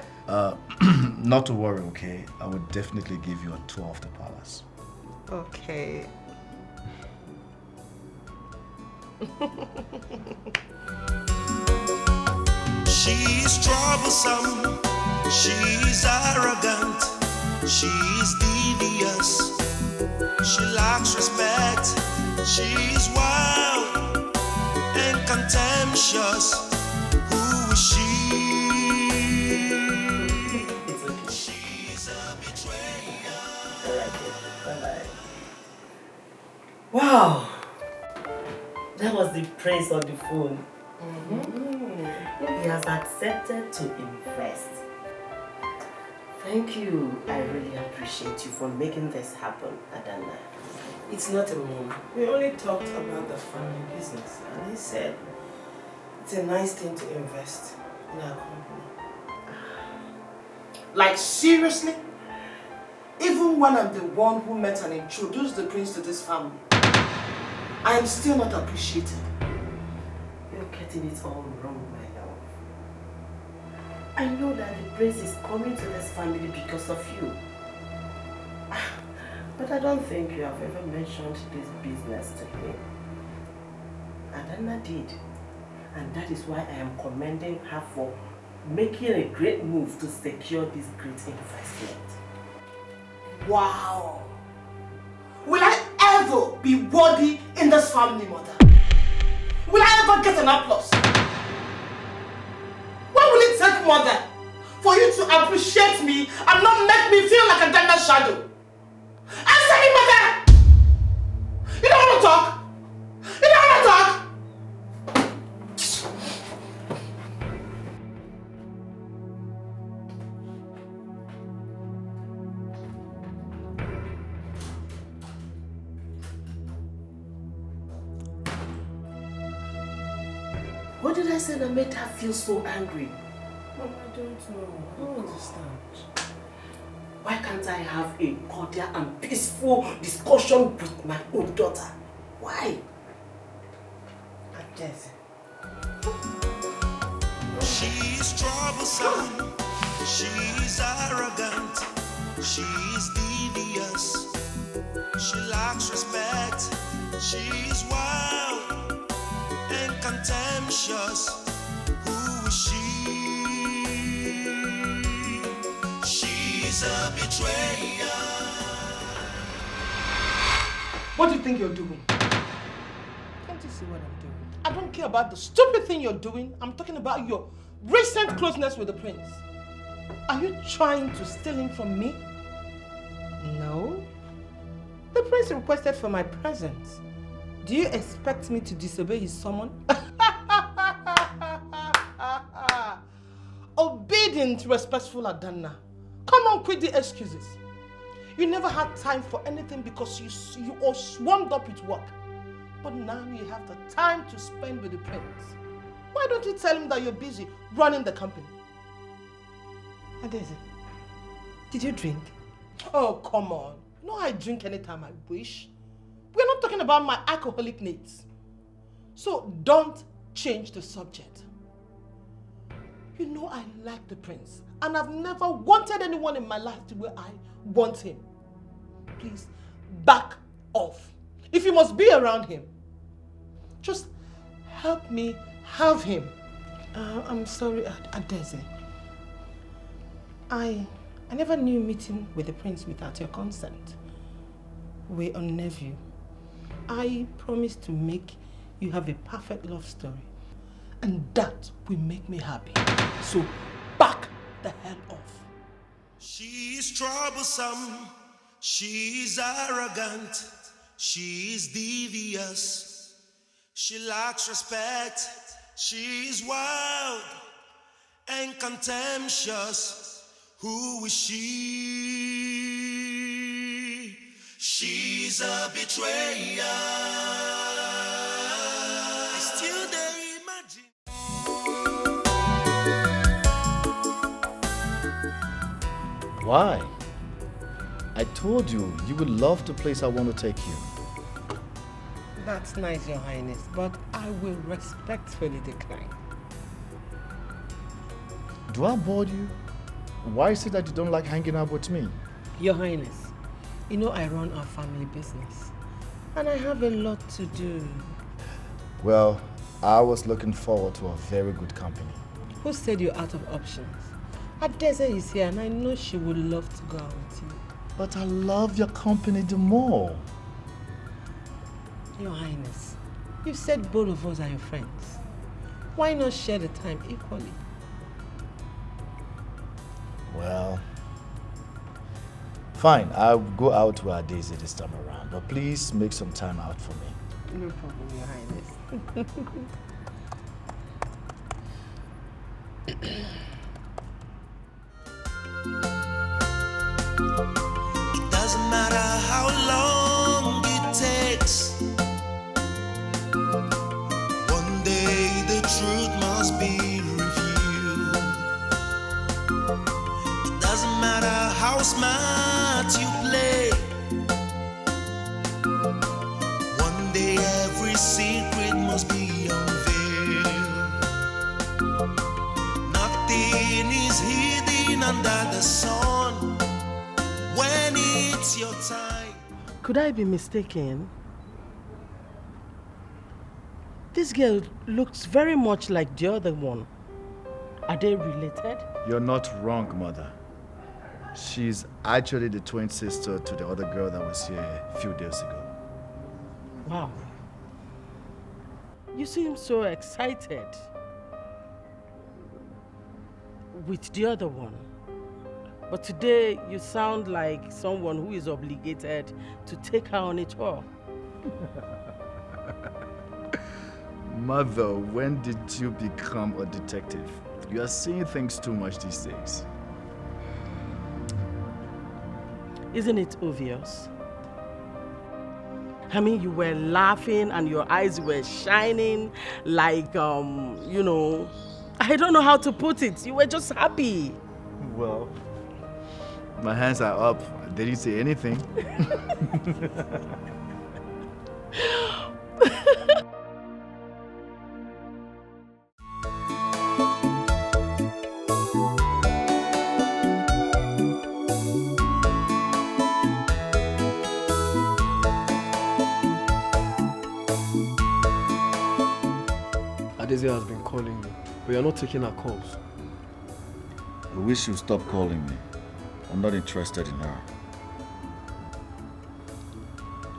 Not to worry, okay? I would definitely give you a tour of the palace. Okay. She's troublesome, she's arrogant, she's devious, she lacks respect, she's wild and contemptuous. Who is she? She's a betrayer. Wow! That was the prince on the phone. He has accepted to invest. Thank you. I really appreciate you for making this happen, Adana. It's not a mom. We only talked about the family business, and he said it's a nice thing to invest in our company. Like, seriously? Even when I'm the one who met and introduced the prince to this family, I am still not appreciated. You're getting it all wrong, my love. I know that the prince is coming to this family because of you. But I don't think you have ever mentioned this business to him. Adana did. And that is why I am commending her for making a great move to secure this great investment. Wow! Will I ever be worthy in this family, mother? Will I ever get an applause? What will it take, mother, for you to appreciate me and not make me feel like a Dana shadow? Answer me, mother! You don't want to talk? You don't want to talk? What did I say that made her feel so angry? Mom, I don't know. I don't understand. Why can't I have a cordial and peaceful discussion with my own daughter? Why? Yes. She's troublesome, she's arrogant, she's devious, she lacks respect, she's wild and contemptuous. Who is she? She's a betrayer. What do you think you're doing? Can't you see what I'm doing? I don't care about the stupid thing you're doing. I'm talking about your recent closeness with the prince. Are you trying to steal him from me? No. The prince requested for my presence. Do you expect me to disobey his summon? Obedient, respectful Adana. Come on, quit the excuses. You never had time for anything because you all swarmed up with work. But now you have the time to spend with the prince. Why don't you tell him that you're busy running the company? Adeze, did you drink? Oh, come on. No, I drink anytime I wish. We're not talking about my alcoholic needs. So don't change the subject. You know I like the prince, and I've never wanted anyone in my life the way I want him. Please, back off. If you must be around him, Just help me have him. I'm sorry, Adeze. I never knew meeting with the prince without your consent. We're on nephew. I promise to make you have a perfect love story. And that will make me happy. So back the hell off. She's troublesome, she's arrogant, she's devious, she lacks respect, she's wild and contemptuous. Who is she? She's a betrayer. I still dare imagine. Why? I told you, you would love the place I want to take you. That's nice, Your Highness, but I will respectfully decline. Do I bore you? Why is it that you don't like hanging out with me? Your Highness, you know I run our family business and I have a lot to do. Well, I was looking forward to a very good company. Who said you're out of options? Adeze is here and I know she would love to go out with you. But I love your company the more. Your Highness, you said both of us are your friends. Why not share the time equally? Well, fine. I'll go out with Daisy this time around. But please make some time out for me. No problem, Your Highness. It doesn't matter how long it takes. One day the truth must be revealed. It doesn't matter how smart you play. One day every secret must be unveiled. Nothing is hidden under the sun. When it's your time. Could I be mistaken? This girl looks very much like the other one. Are they related? You're not wrong, Mother. She's actually the twin sister to the other girl that was here a few days ago. Wow. You seem so excited with the other one. But today you sound like someone who is obligated to take her on a tour. Mother, when did you become a detective? You are seeing things too much these days. Isn't it obvious? I mean, you were laughing and your eyes were shining like, you know, I don't know how to put it. You were just happy. Well, my hands are up. They didn't say anything. Adeze has been calling you, but you're not taking her calls. I wish you'd stop calling me. I'm not interested in her.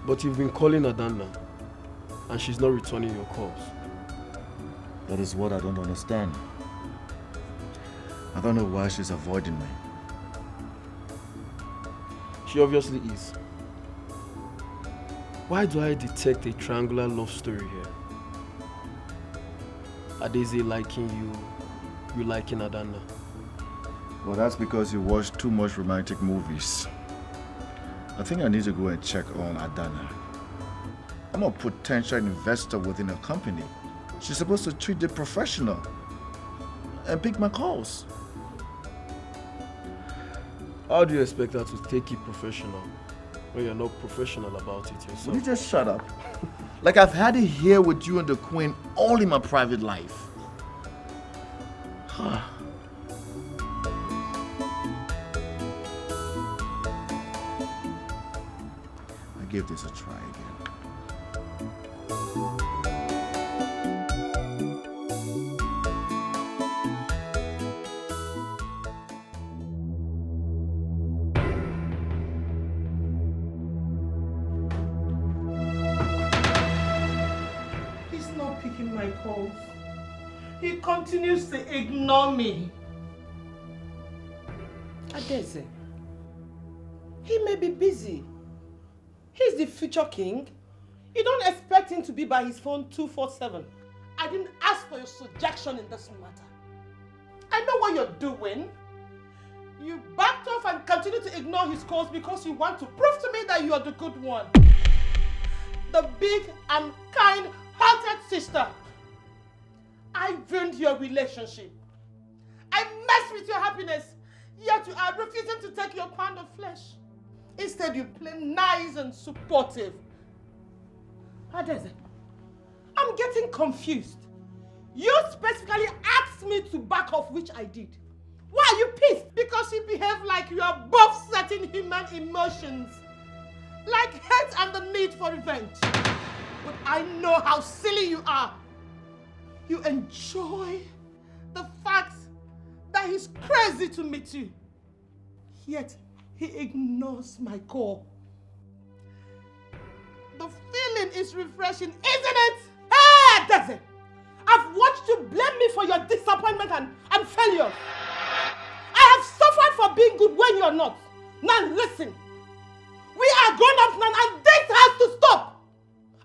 But you've been calling Adana, and she's not returning your calls. That is what I don't understand. I don't know why she's avoiding me. She obviously is. Why do I detect a triangular love story here? Adeze liking you, you liking Adana. Well, that's because you watch too much romantic movies. I think I need to go and check on Adana. I'm a potential investor within a company. She's supposed to treat the professional and pick my calls. How do you expect her to take it professional when you're not professional about it yourself? Will you just shut up? Like I've had it here with you and the Queen all in my private life. Huh. I give this a try again. continues to ignore me. Adeze, he may be busy. He's the future king. You don't expect him to be by his phone 24/7. I didn't ask for your suggestion in this matter. I know what you're doing. You backed off and continue to ignore his calls because you want to prove to me that you are the good one. The big and kind-hearted sister. I ruined your relationship. I messed with your happiness, yet you are refusing to take your pound of flesh. Instead, you play nice and supportive. Adeze, I'm getting confused. You specifically asked me to back off, which I did. Why are you pissed? Because you behave like you are both certain human emotions. Like hate and the need for revenge. But I know how silly you are. You enjoy the fact that he's crazy to meet you. Yet, he ignores my call. The feeling is refreshing, isn't it? Hey, Desi! I've watched you blame me for your disappointment and failure. I have suffered for being good when you're not. Now listen. We are grown-ups now and this has to stop.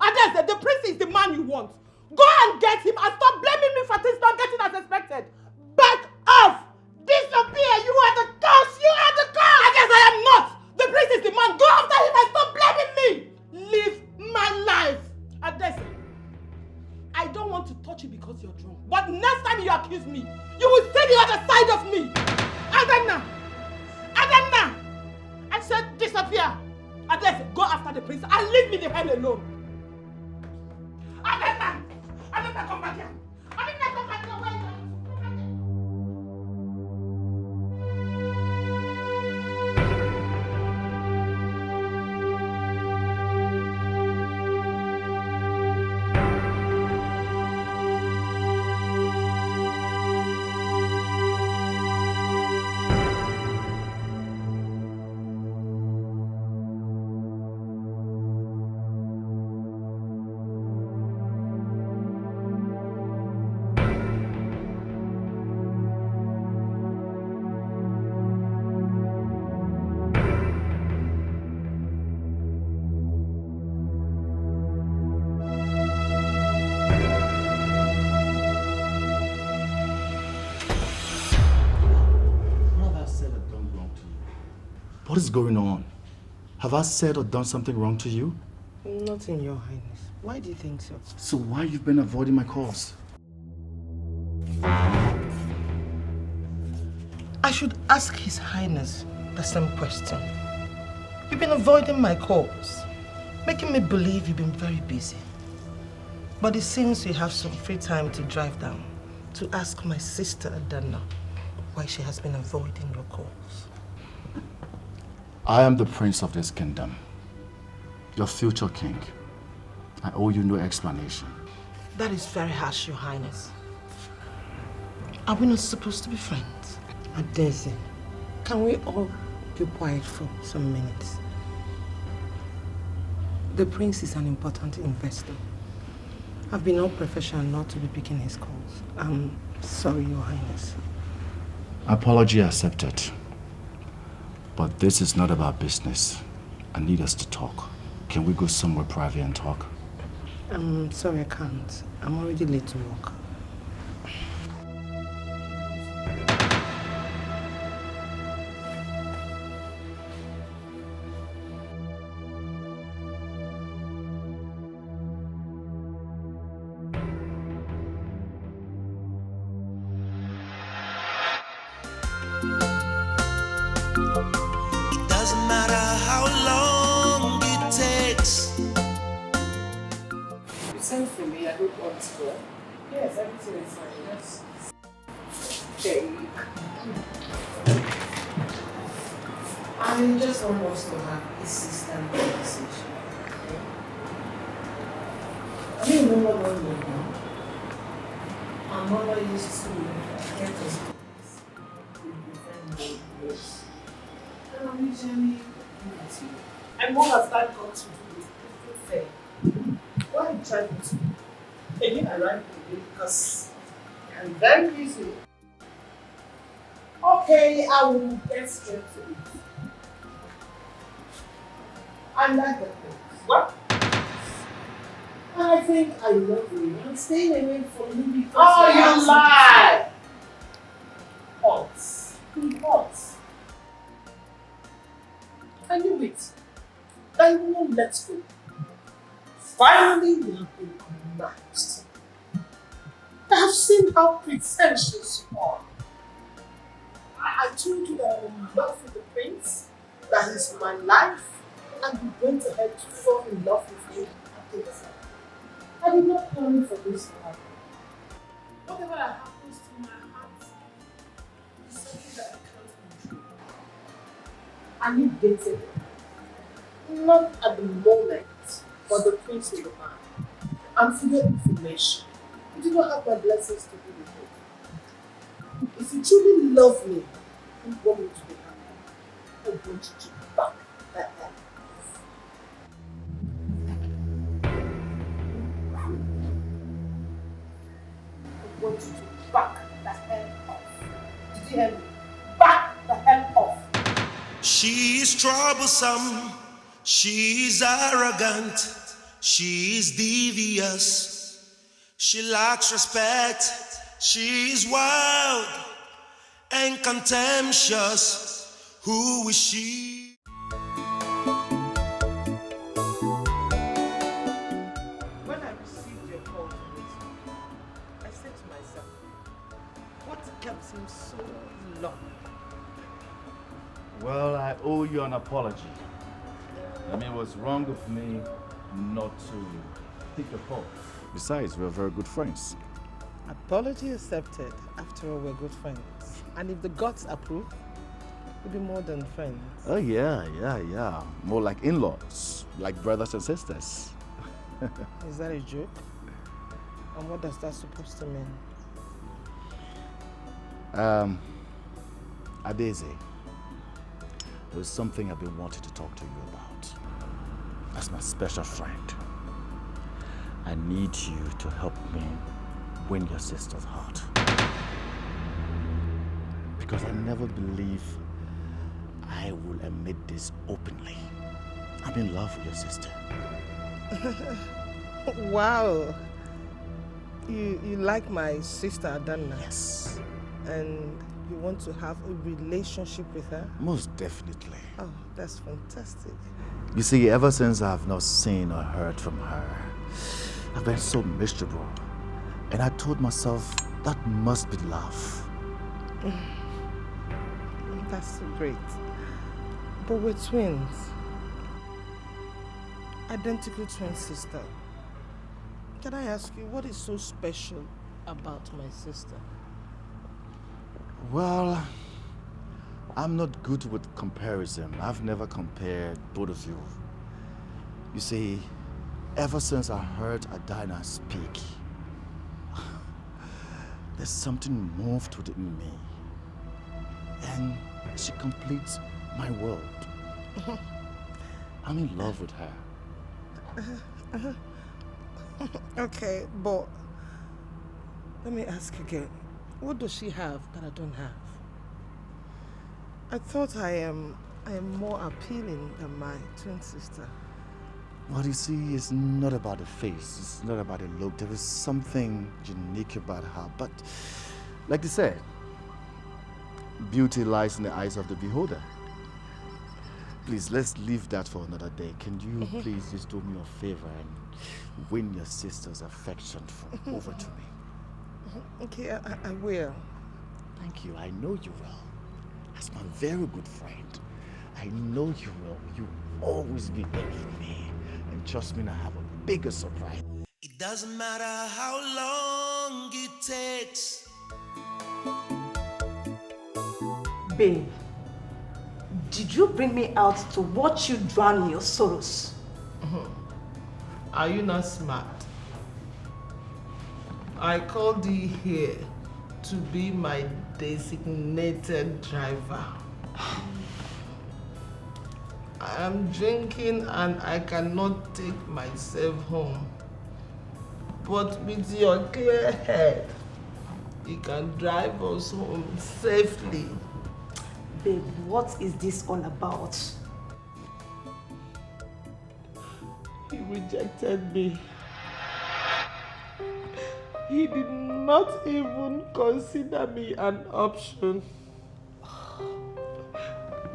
Adeze, the prince is the man you want. Go and get him and stop blaming me for things not getting as expected. Back off! Disappear! You are the cause! You are the cause! Adeze, I am not! The prince is the man. Go after him and stop blaming me! Live my life! Adeze, I don't want to touch you because you're drunk. But next time you accuse me, you will see the other side of me. Adana! Adana! I said disappear. Adeze, go after the prince and leave me the hell alone. Adana! Adana, come back here. Adana, come back here. Where are you? What is going on? Have I said or done something wrong to you? Nothing, Your Highness. Why do you think so? So why you've been avoiding my calls? I should ask His Highness the same question. You've been avoiding my calls, making me believe you've been very busy. But it seems you have some free time to drive down to ask my sister Adana why she has been avoiding your calls. I am the prince of this kingdom, your future king. I owe you no explanation. That is very harsh, Your Highness. Are we not supposed to be friends? Adeze, can we all be quiet for some minutes? The prince is an important investor. I've been unprofessional not to be picking his calls. I'm sorry, Your Highness. Apology accepted. But this is not about business. I need us to talk. Can we go somewhere private and talk? I'm sorry, I can't. I'm already late to work. Yes, everything is fine. Yes. I just want us to have a system conversation. I don't remember when we were young. Our mother used to get us with different modes. And I'm usually good at you. And what has that got to do with the fair? Why are you trying to? Again, I ran away because I I'm very busy. Okay, I will get straight to it. I like the place. What? I think I love you. I'm staying away from you because you lie! Hot. Hot. I knew it. I won't let go. Finally, you have been announced. I have seen how pretentious you are. I told you that I'm in love with the prince, that is my life, and you went ahead to fall in love with me at this. I did not plan for this to happen. Whatever that happens to my heart is something that I can't control. And you dated him. Not at the moment, but the prince will man. And for your information, you do not have my blessings to be with you. If you truly love me, you want me to be happy. I want you to back that hand. I want you to back the hell off. Did you hear me? Back the hell off. She's troublesome, she's arrogant, she's devious, she lacks respect, she's wild and contemptuous. Who is she? When I received your call to meet you, I said to myself, what kept him so long? Well, I owe you an apology. I mean, it was wrong of me not to pick your call. Besides, we're very good friends. Apology accepted. After all, we're good friends. And if the gods approve, we'll be more than friends. Oh, yeah. More like in-laws, like brothers and sisters. Is that a joke? And what does that supposed to mean? Adeze, there's something I've been wanting to talk to you about. As my special friend, I need you to help me win your sister's heart. Because I never believe I will admit this openly. I'm in love with your sister. Wow. You like my sister Adana? Yes. And you want to have a relationship with her? Most definitely. Oh, that's fantastic. You see, ever since I've not seen or heard from her, I've been so miserable. And I told myself, that must be love. That's so great. But we're twins. Identical twin sister. Can I ask you, what is so special about my sister? Well, I'm not good with comparison. I've never compared both of you. You see, ever since I heard Adina speak, there's something moved within me. And she completes my world. I'm in love with her. Okay, but let me ask again. What does she have that I don't have? I thought I am more appealing than my twin sister. Well, you see, it's not about the face. It's not about the look. There is something unique about her. But, like they said, beauty lies in the eyes of the beholder. Please, let's leave that for another day. Can you please just do me a favor and win your sister's affection over to me? Okay, I will. Thank you. I know you will. As my very good friend, I know you will. You'll always be there for me. And trust me, I have a bigger surprise. It doesn't matter how long it takes. Babe, did you bring me out to watch you drown in your sorrows? Are you not smart? I called you here to be my designated driver. I am drinking and I cannot take myself home. But with your clear head, he can drive us home safely. Babe, what is this all about? He rejected me. He did not even consider me an option.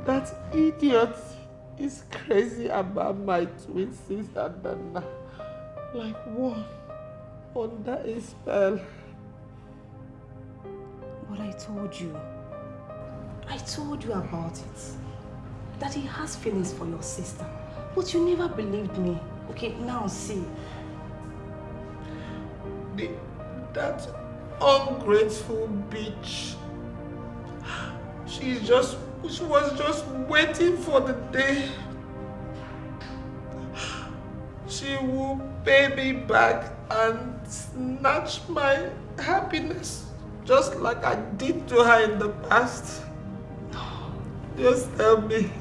That idiot is crazy about my twin sister Dana. Like one under a spell. But I told you about it. That he has feelings for your sister. But you never believed me. Okay, now see. That ungrateful bitch. She was just waiting for the day she will pay me back and snatch my happiness just like I did to her in the past. Just tell me,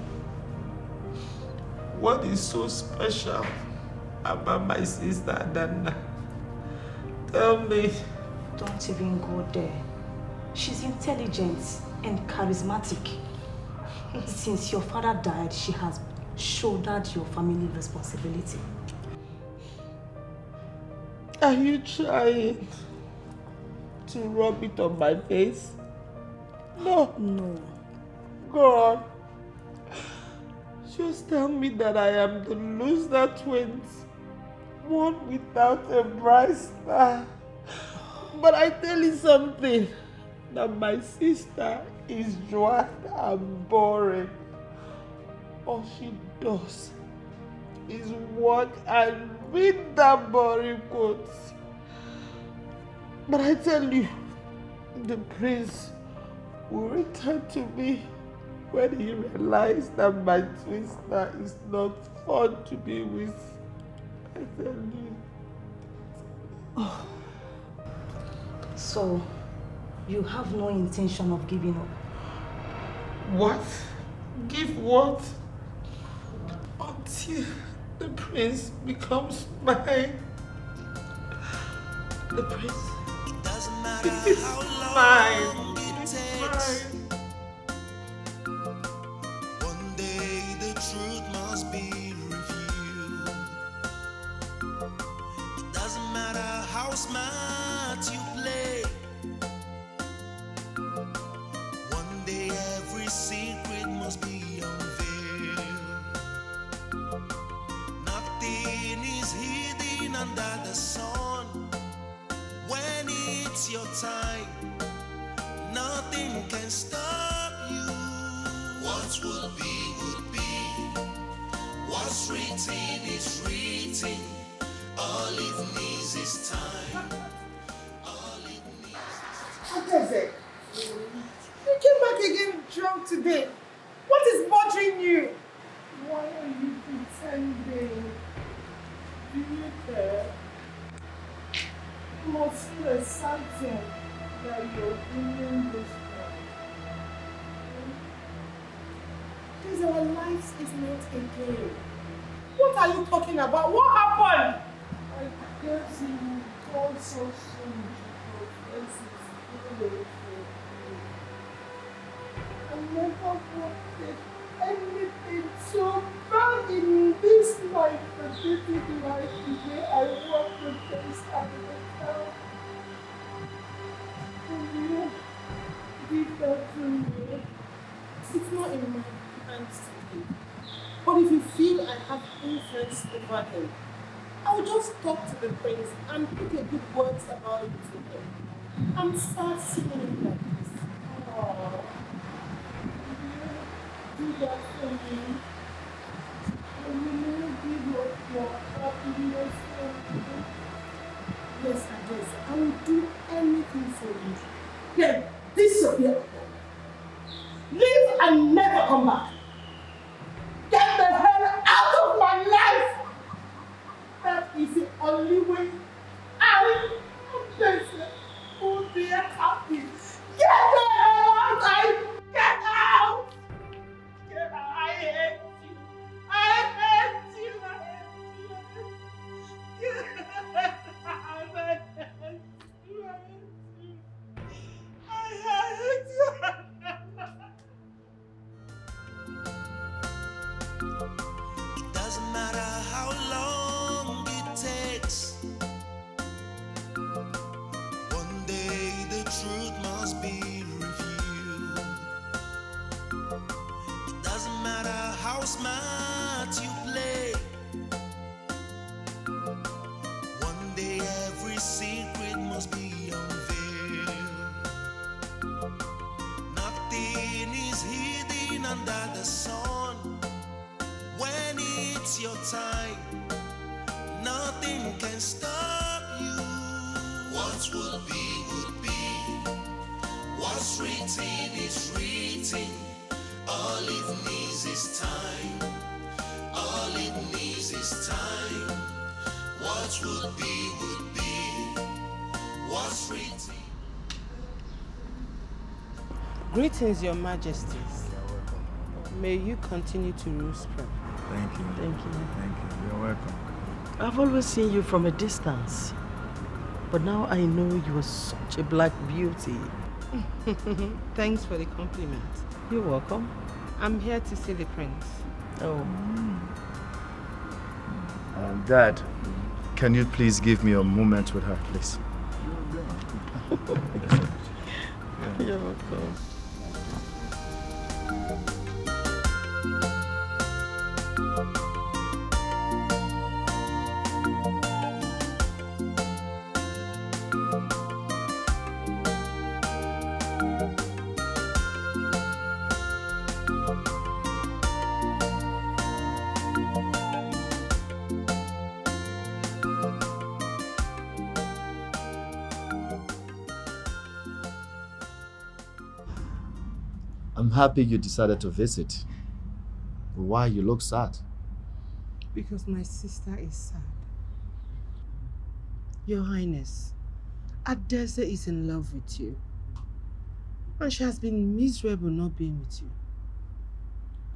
what is so special about my sister Dana? Tell me. Don't even go there. She's intelligent and charismatic. Since your father died, she has shouldered your family responsibility. Are you trying to rub it on my face? No. No. Go on. Just tell me that I am the loser twins. One without a bright star. But I tell you something. That my sister is dry and boring. All she does is work and read that boring quotes. But I tell you, the prince will return to me when he realizes that my sister is not fun to be with. I tell you. Oh. So, you have no intention of giving up? What? Give what? Until the prince becomes mine. The prince. It doesn't matter how long it takes. One day the truth must be revealed. It doesn't matter how smart you play. One day every secret must be unveiled. Nothing is hidden under the sun. When it's your time, nothing can stop you. What will be, would be. What's written is written. All it needs is time. All it needs is time. Aneke, you came back again drunk today. What is bothering you? Why are you pretending? Do you care? You must feel excited that you're winning this one. Because our lives is not a game. What are you talking about? What happened? I guess you called so soon to profess his feelings for you. I never wanted anything so bad in this life, pathetic life, the way I walk the face and the town. And you did that to me. It's not in my hands to do. But if you feel I have influence over him, I will just talk to the prince and put a good words about it to him. I'm sad seeing him like this. Oh, you do that for me. And you never give up your happiness for me. Yes, I will do anything for you. Then disappear. Leave and never come back. Get the hell out of my life! That is the only way I am desperate will be happy. Get the hell out! Get out! Get out! I hate you! I hate you! I hate you! Get out! I hate you! I hate you! smart you play. One day every secret must be unveiled. Nothing is hidden under the sun. When it's your time, nothing can stop you. What would be, would be. What's written is written. All it needs is time. All it needs is time. What would be, would be. What's written. Greetings, Your Majesties. May you continue to rule spread. Thank you. Thank you. Thank you. You're welcome. I've always seen you from a distance, but now I know you are such a black beauty. Thanks for the compliment. You're welcome. I'm here to see the prince. Oh. Dad, can you please give me a moment with her, please? You're welcome. I'm happy you decided to visit. But why you look sad? Because my sister is sad. Your Highness, Adese is in love with you. And she has been miserable not being with you.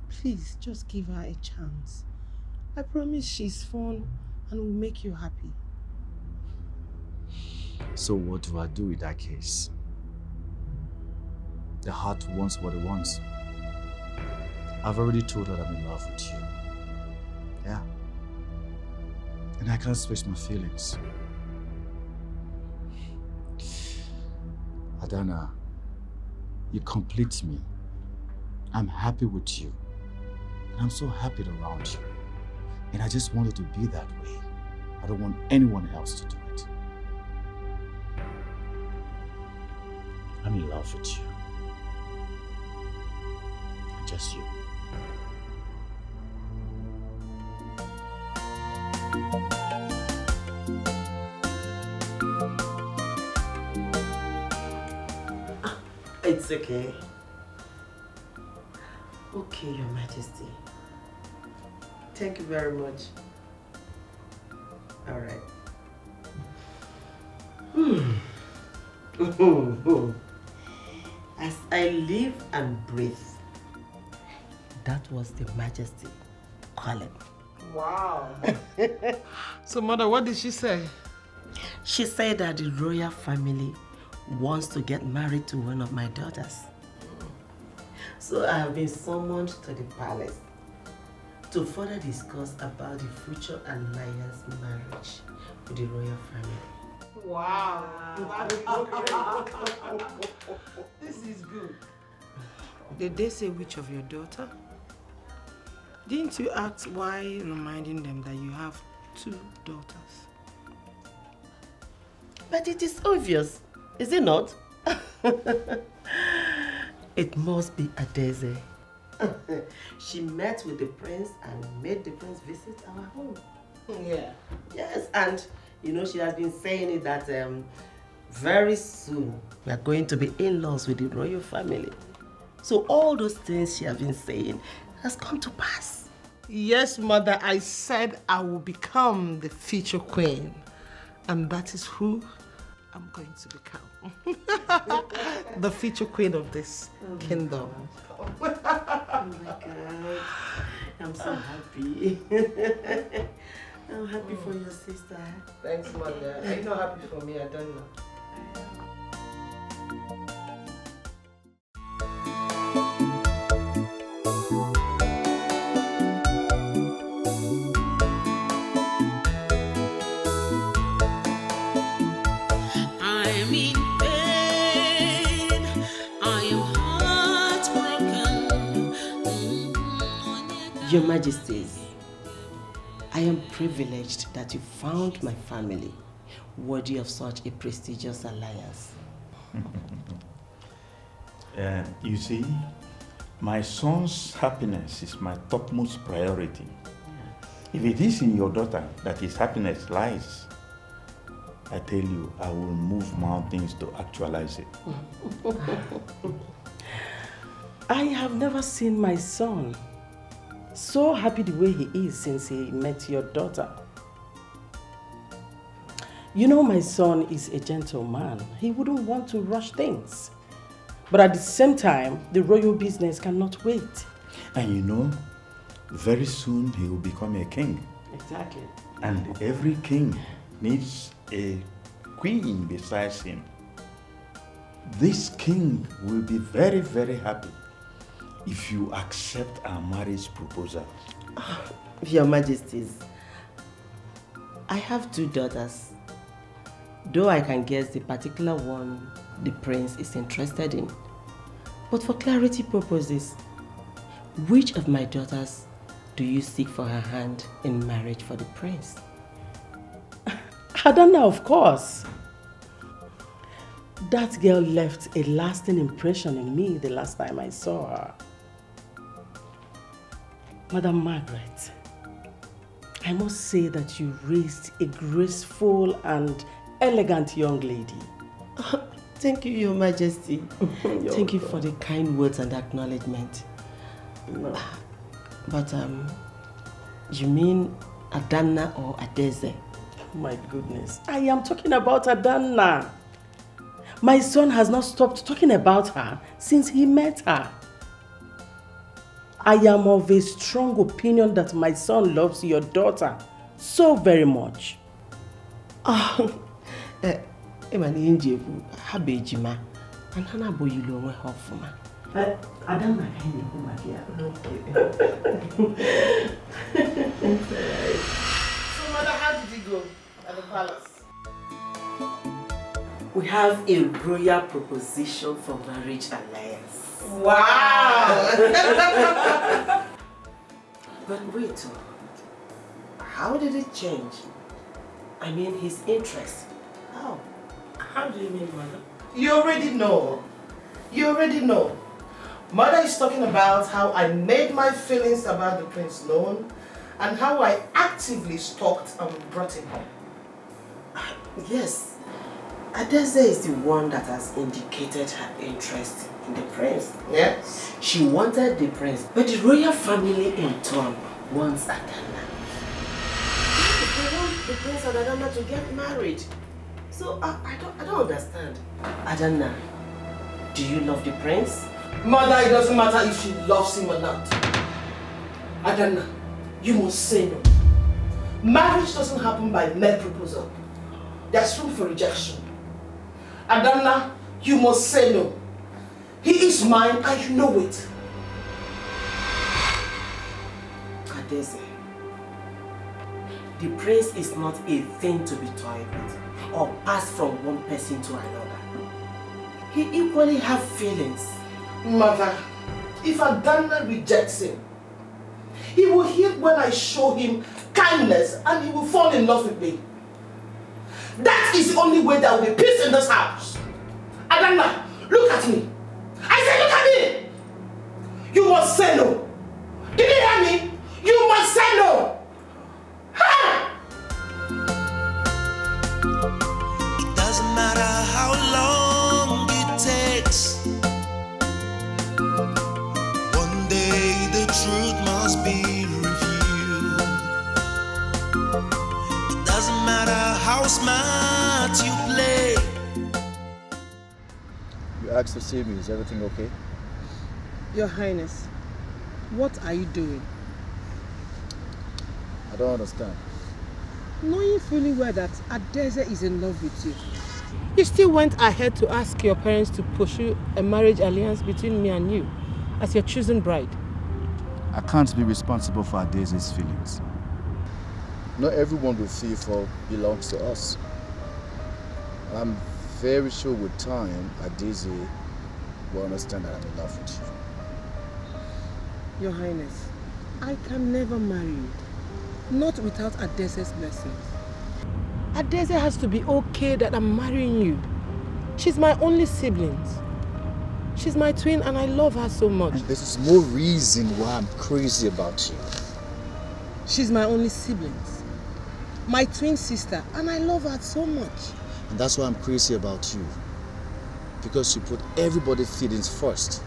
Please, just give her a chance. I promise she's fun and will make you happy. So what do I do in that case? The heart wants what it wants. I've already told her that I'm in love with you. Yeah. And I can't switch my feelings. Adana, you complete me. I'm happy with you. And I'm so happy around you. And I just want it to be that way. I don't want anyone else to do it. I'm in love with you. Just you. It's okay. Okay, Your Majesty. Thank you very much. All right. As I live and breathe, that was the Majesty calling. Wow. So, Mother, what did she say? She said that the royal family wants to get married to one of my daughters. So I have been summoned to the palace to further discuss about the future alliance marriage with the royal family. Wow. This is good. Did they say which of your daughter? Didn't you ask why, reminding them that you have 2 daughters? But it is obvious, is it not? It must be Adese. She met with the prince and made the prince visit our home. Yeah. Yes, and you know she has been saying it that very soon we are going to be in-laws with the royal family. So all those things she has been saying has come to pass. Yes, Mother, I said I will become the future queen. And that is who I'm going to become. The future queen of this kingdom. Oh my God. I'm so happy. I'm happy for your sister. Thanks, Mother. Are you not happy for me? I don't know. Your Majesties, I am privileged that you found my family worthy of such a prestigious alliance. You see, my son's happiness is my topmost priority. If it is in your daughter that his happiness lies, I tell you, I will move mountains to actualize it. I have never seen my son so happy the way he is since he met your daughter. You know, my son is a gentleman. He wouldn't want to rush things. But at the same time, the royal business cannot wait. And you know, very soon he will become a king. Exactly. And every king needs a queen besides him. This king will be very, very happy if you accept our marriage proposal. Your Majesties, I have 2 daughters. Though I can guess the particular one the prince is interested in. But for clarity purposes, which of my daughters do you seek for her hand in marriage for the prince? Adana, of course. That girl left a lasting impression in me the last time I saw her. Madam Margaret, I must say that you raised a graceful and elegant young lady. Thank you, Your Majesty. Thank you for the kind words and acknowledgement. No. But, you mean Adana or Adeze? My goodness, I am talking about Adana. My son has not stopped talking about her since he met her. I am of a strong opinion that my son loves your daughter so very much. Emanenjebu habejima and hana boyilo nwe hofuma. Adana can you come here? So, mother, how did it go at the palace? We have a royal proposition for marriage alliance. Wow! But wait, how did it change? I mean, his interest. How? How do you mean, Mother? You already know. You already know. Mother is talking about how I made my feelings about the prince known and how I actively stalked and brought him home. Yes. Adeze is the one that has indicated her interest in the prince. Yes. She wanted the prince, but the royal family in turn wants Adana. They want the prince and Adana to get married. So I don't understand. Adana, do you love the prince? Mother, it doesn't matter if she loves him or not. Adana, you must say no. Marriage doesn't happen by mere proposal. There's room for rejection. Adana, you must say no. He is mine and you know it. Adeze, the prince is not a thing to be toyed with or passed from one person to another. He equally has feelings. Mother, if Adana rejects him, he will hear when I show him kindness and he will fall in love with me. That is the only way there will be peace in this house. Adana, look at me. I said look at me. You must say no. Did you hear me? You must say no. Ha! It doesn't matter how long it takes. One day the truth must be revealed. It doesn't matter how smart you play. You asked to see me. Is everything okay? Your Highness, what are you doing? I don't understand. Knowing fully well that Adeze is in love with you, you still went ahead to ask your parents to pursue a marriage alliance between me and you as your chosen bride. I can't be responsible for Adeze's feelings. Not everyone we feel for belongs to us. I'm very sure with time, Adeze will understand that I'm in love with you. Your Highness, I can never marry you. Not without Adese's blessings. Adese has to be okay that I'm marrying you. She's my only sibling. She's my twin and I love her so much. And this is more reason why I'm crazy about you. She's my only sibling. My twin sister, and I love her so much. And that's why I'm crazy about you. Because you put everybody's feelings first.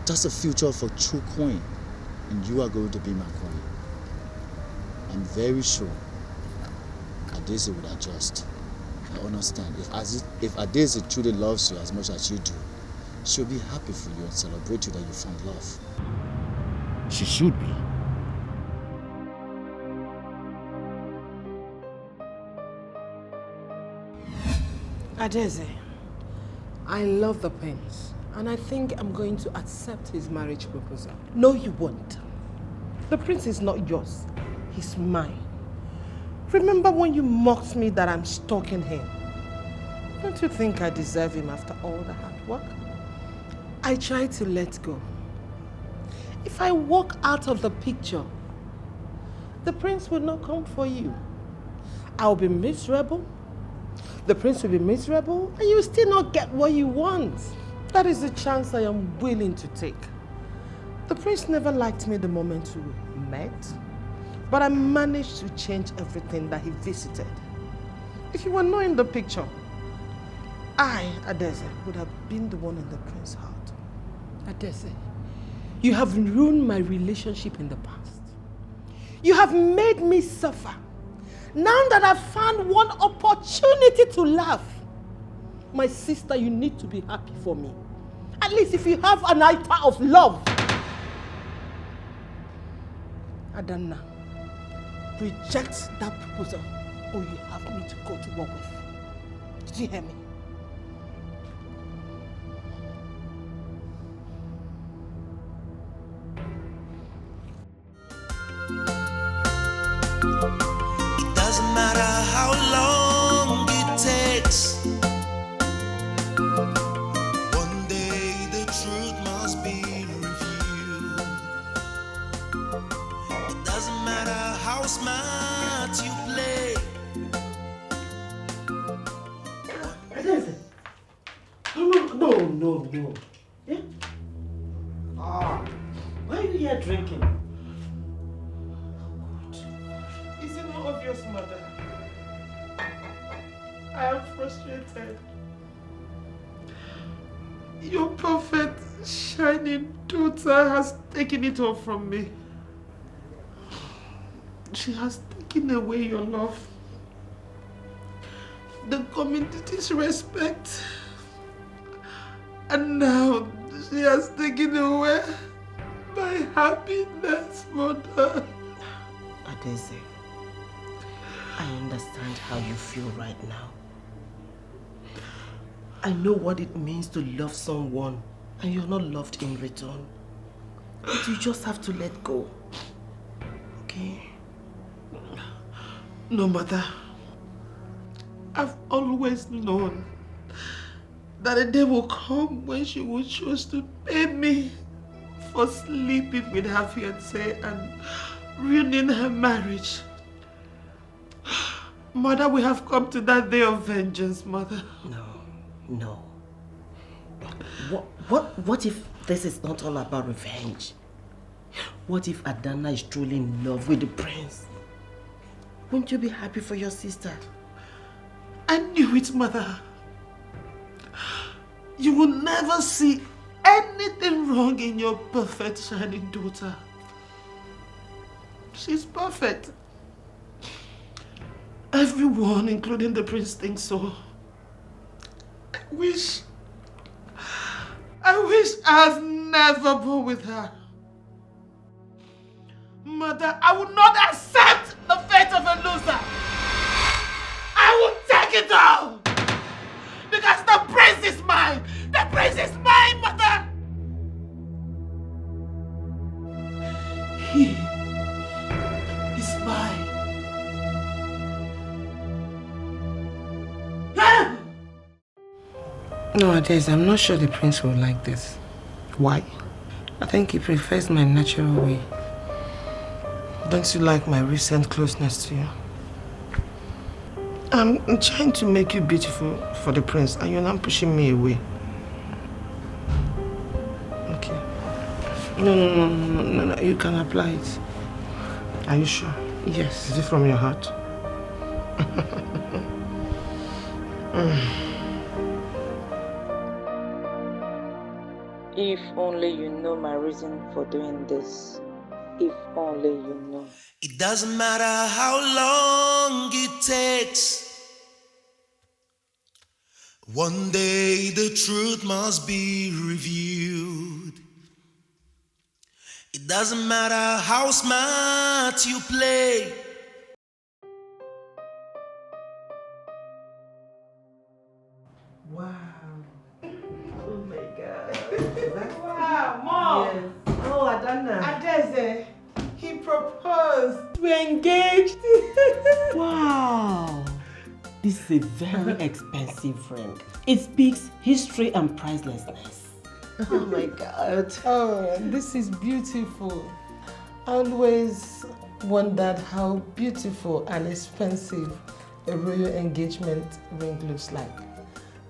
That's the future of a true queen. And you are going to be my queen. I'm very sure Adese would adjust. I understand. If Adese truly loves you as much as you do, she'll be happy for you and celebrate you that you found love. She should be. Adese, I love the prince, and I think I'm going to accept his marriage proposal. No, you won't. The prince is not yours. He's mine. Remember when you mocked me that I'm stalking him? Don't you think I deserve him after all the hard work? I try to let go. If I walk out of the picture, the prince will not come for you. I'll be miserable. The prince will be miserable, and you will still not get what you want. That is the chance I am willing to take. The prince never liked me the moment we met, but I managed to change everything that he visited. If you were not in the picture, I, Adese, would have been the one in the prince's heart. Adese, you have ruined my relationship in the past. You have made me suffer. Now that I've found one opportunity to laugh, my sister, you need to be happy for me. At least if you have an iota of love. Adanna, reject that proposal or you have me to go to war with. Did you hear me? Doesn't matter how long it takes. One day the truth must be revealed. It doesn't matter how smart you play. No. Yeah? Why are you here drinking? Is it not obvious, mother? I am frustrated. Your perfect, shining daughter has taken it all from me. She has taken away your love, the community's respect, and now she has taken away my happiness, mother. Adese, I understand how you feel right now. I know what it means to love someone and you're not loved in return. But you just have to let go. Okay? No, mother. I've always known that a day will come when she will choose to pay me for sleeping with her fiancé and ruining her marriage. Mother, we have come to that day of vengeance, mother. No. What if this is not all about revenge? What if Adanna is truly in love with the prince? Won't you be happy for your sister? I knew it, mother. You will never see anything wrong in your perfect, shining daughter. She's perfect. Everyone, including the prince, thinks so. I wish I was never born with her. Mother, I will not accept the fate of a loser. I will take it all. Because the prince is mine. The prince is mine, mother. He is mine. No, Adese, I'm not sure the prince will like this. Why? I think he prefers my natural way. Don't you like my recent closeness to you? I'm trying to make you beautiful for the prince and you're not pushing me away. Okay. No, you can apply it. Are you sure? Yes. Is it from your heart? If only you know my reason for doing this. If only you know. It doesn't matter how long it takes. One day the truth must be revealed. It doesn't matter how smart you play. Wow. Oh my God. Wow, Mom! Yes. Oh, Adana. Adeze, he proposed. We're engaged. Wow. This is a very expensive ring. It speaks history and pricelessness. Oh my God. Oh, this is beautiful. I always wondered how beautiful and expensive a royal engagement ring looks like.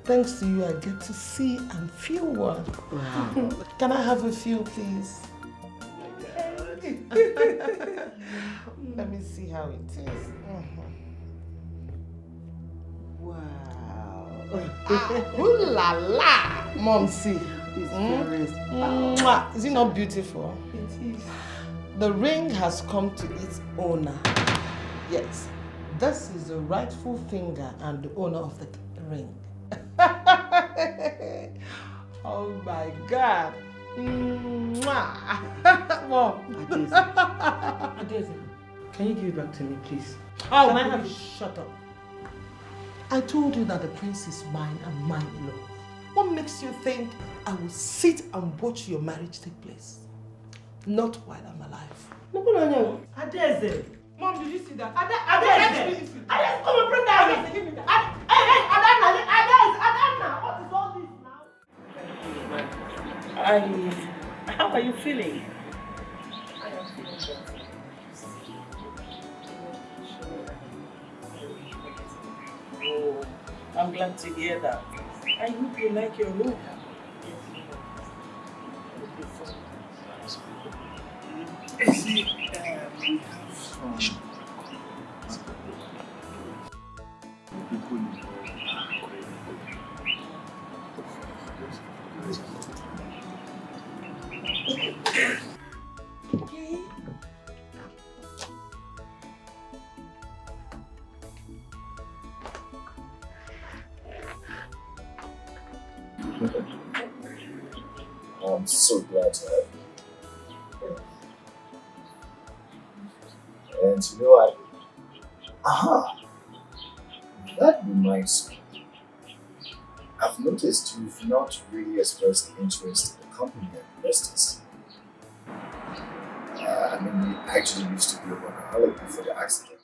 Thanks to you, I get to see and feel one. Wow. Can I have a few, please? Let me see how it is. Wow. Ooh la la! Mom, see. Is it not beautiful? It is. The ring has come to its owner. Yes, this is the rightful finger and the owner of the ring. Oh my God. Mom. Adeze, can you give it back to me, please? Oh, Can I have it? shut up. I told you that the prince is mine and mine alone. What makes you think I will sit and watch your marriage take place? Not while I'm alive. Adeze. Mom, did you see that? Adeze, come and bring that ring. Give me that. Hey, Adana, what is all this now? How are you feeling? I am feeling better. Oh, I'm glad to hear that. I hope you like your ring. I'm so glad to have you. And you know what? That reminds me. I've noticed you've not really expressed interest in the company and investors. I mean, we actually used to be a workaholic before the accident.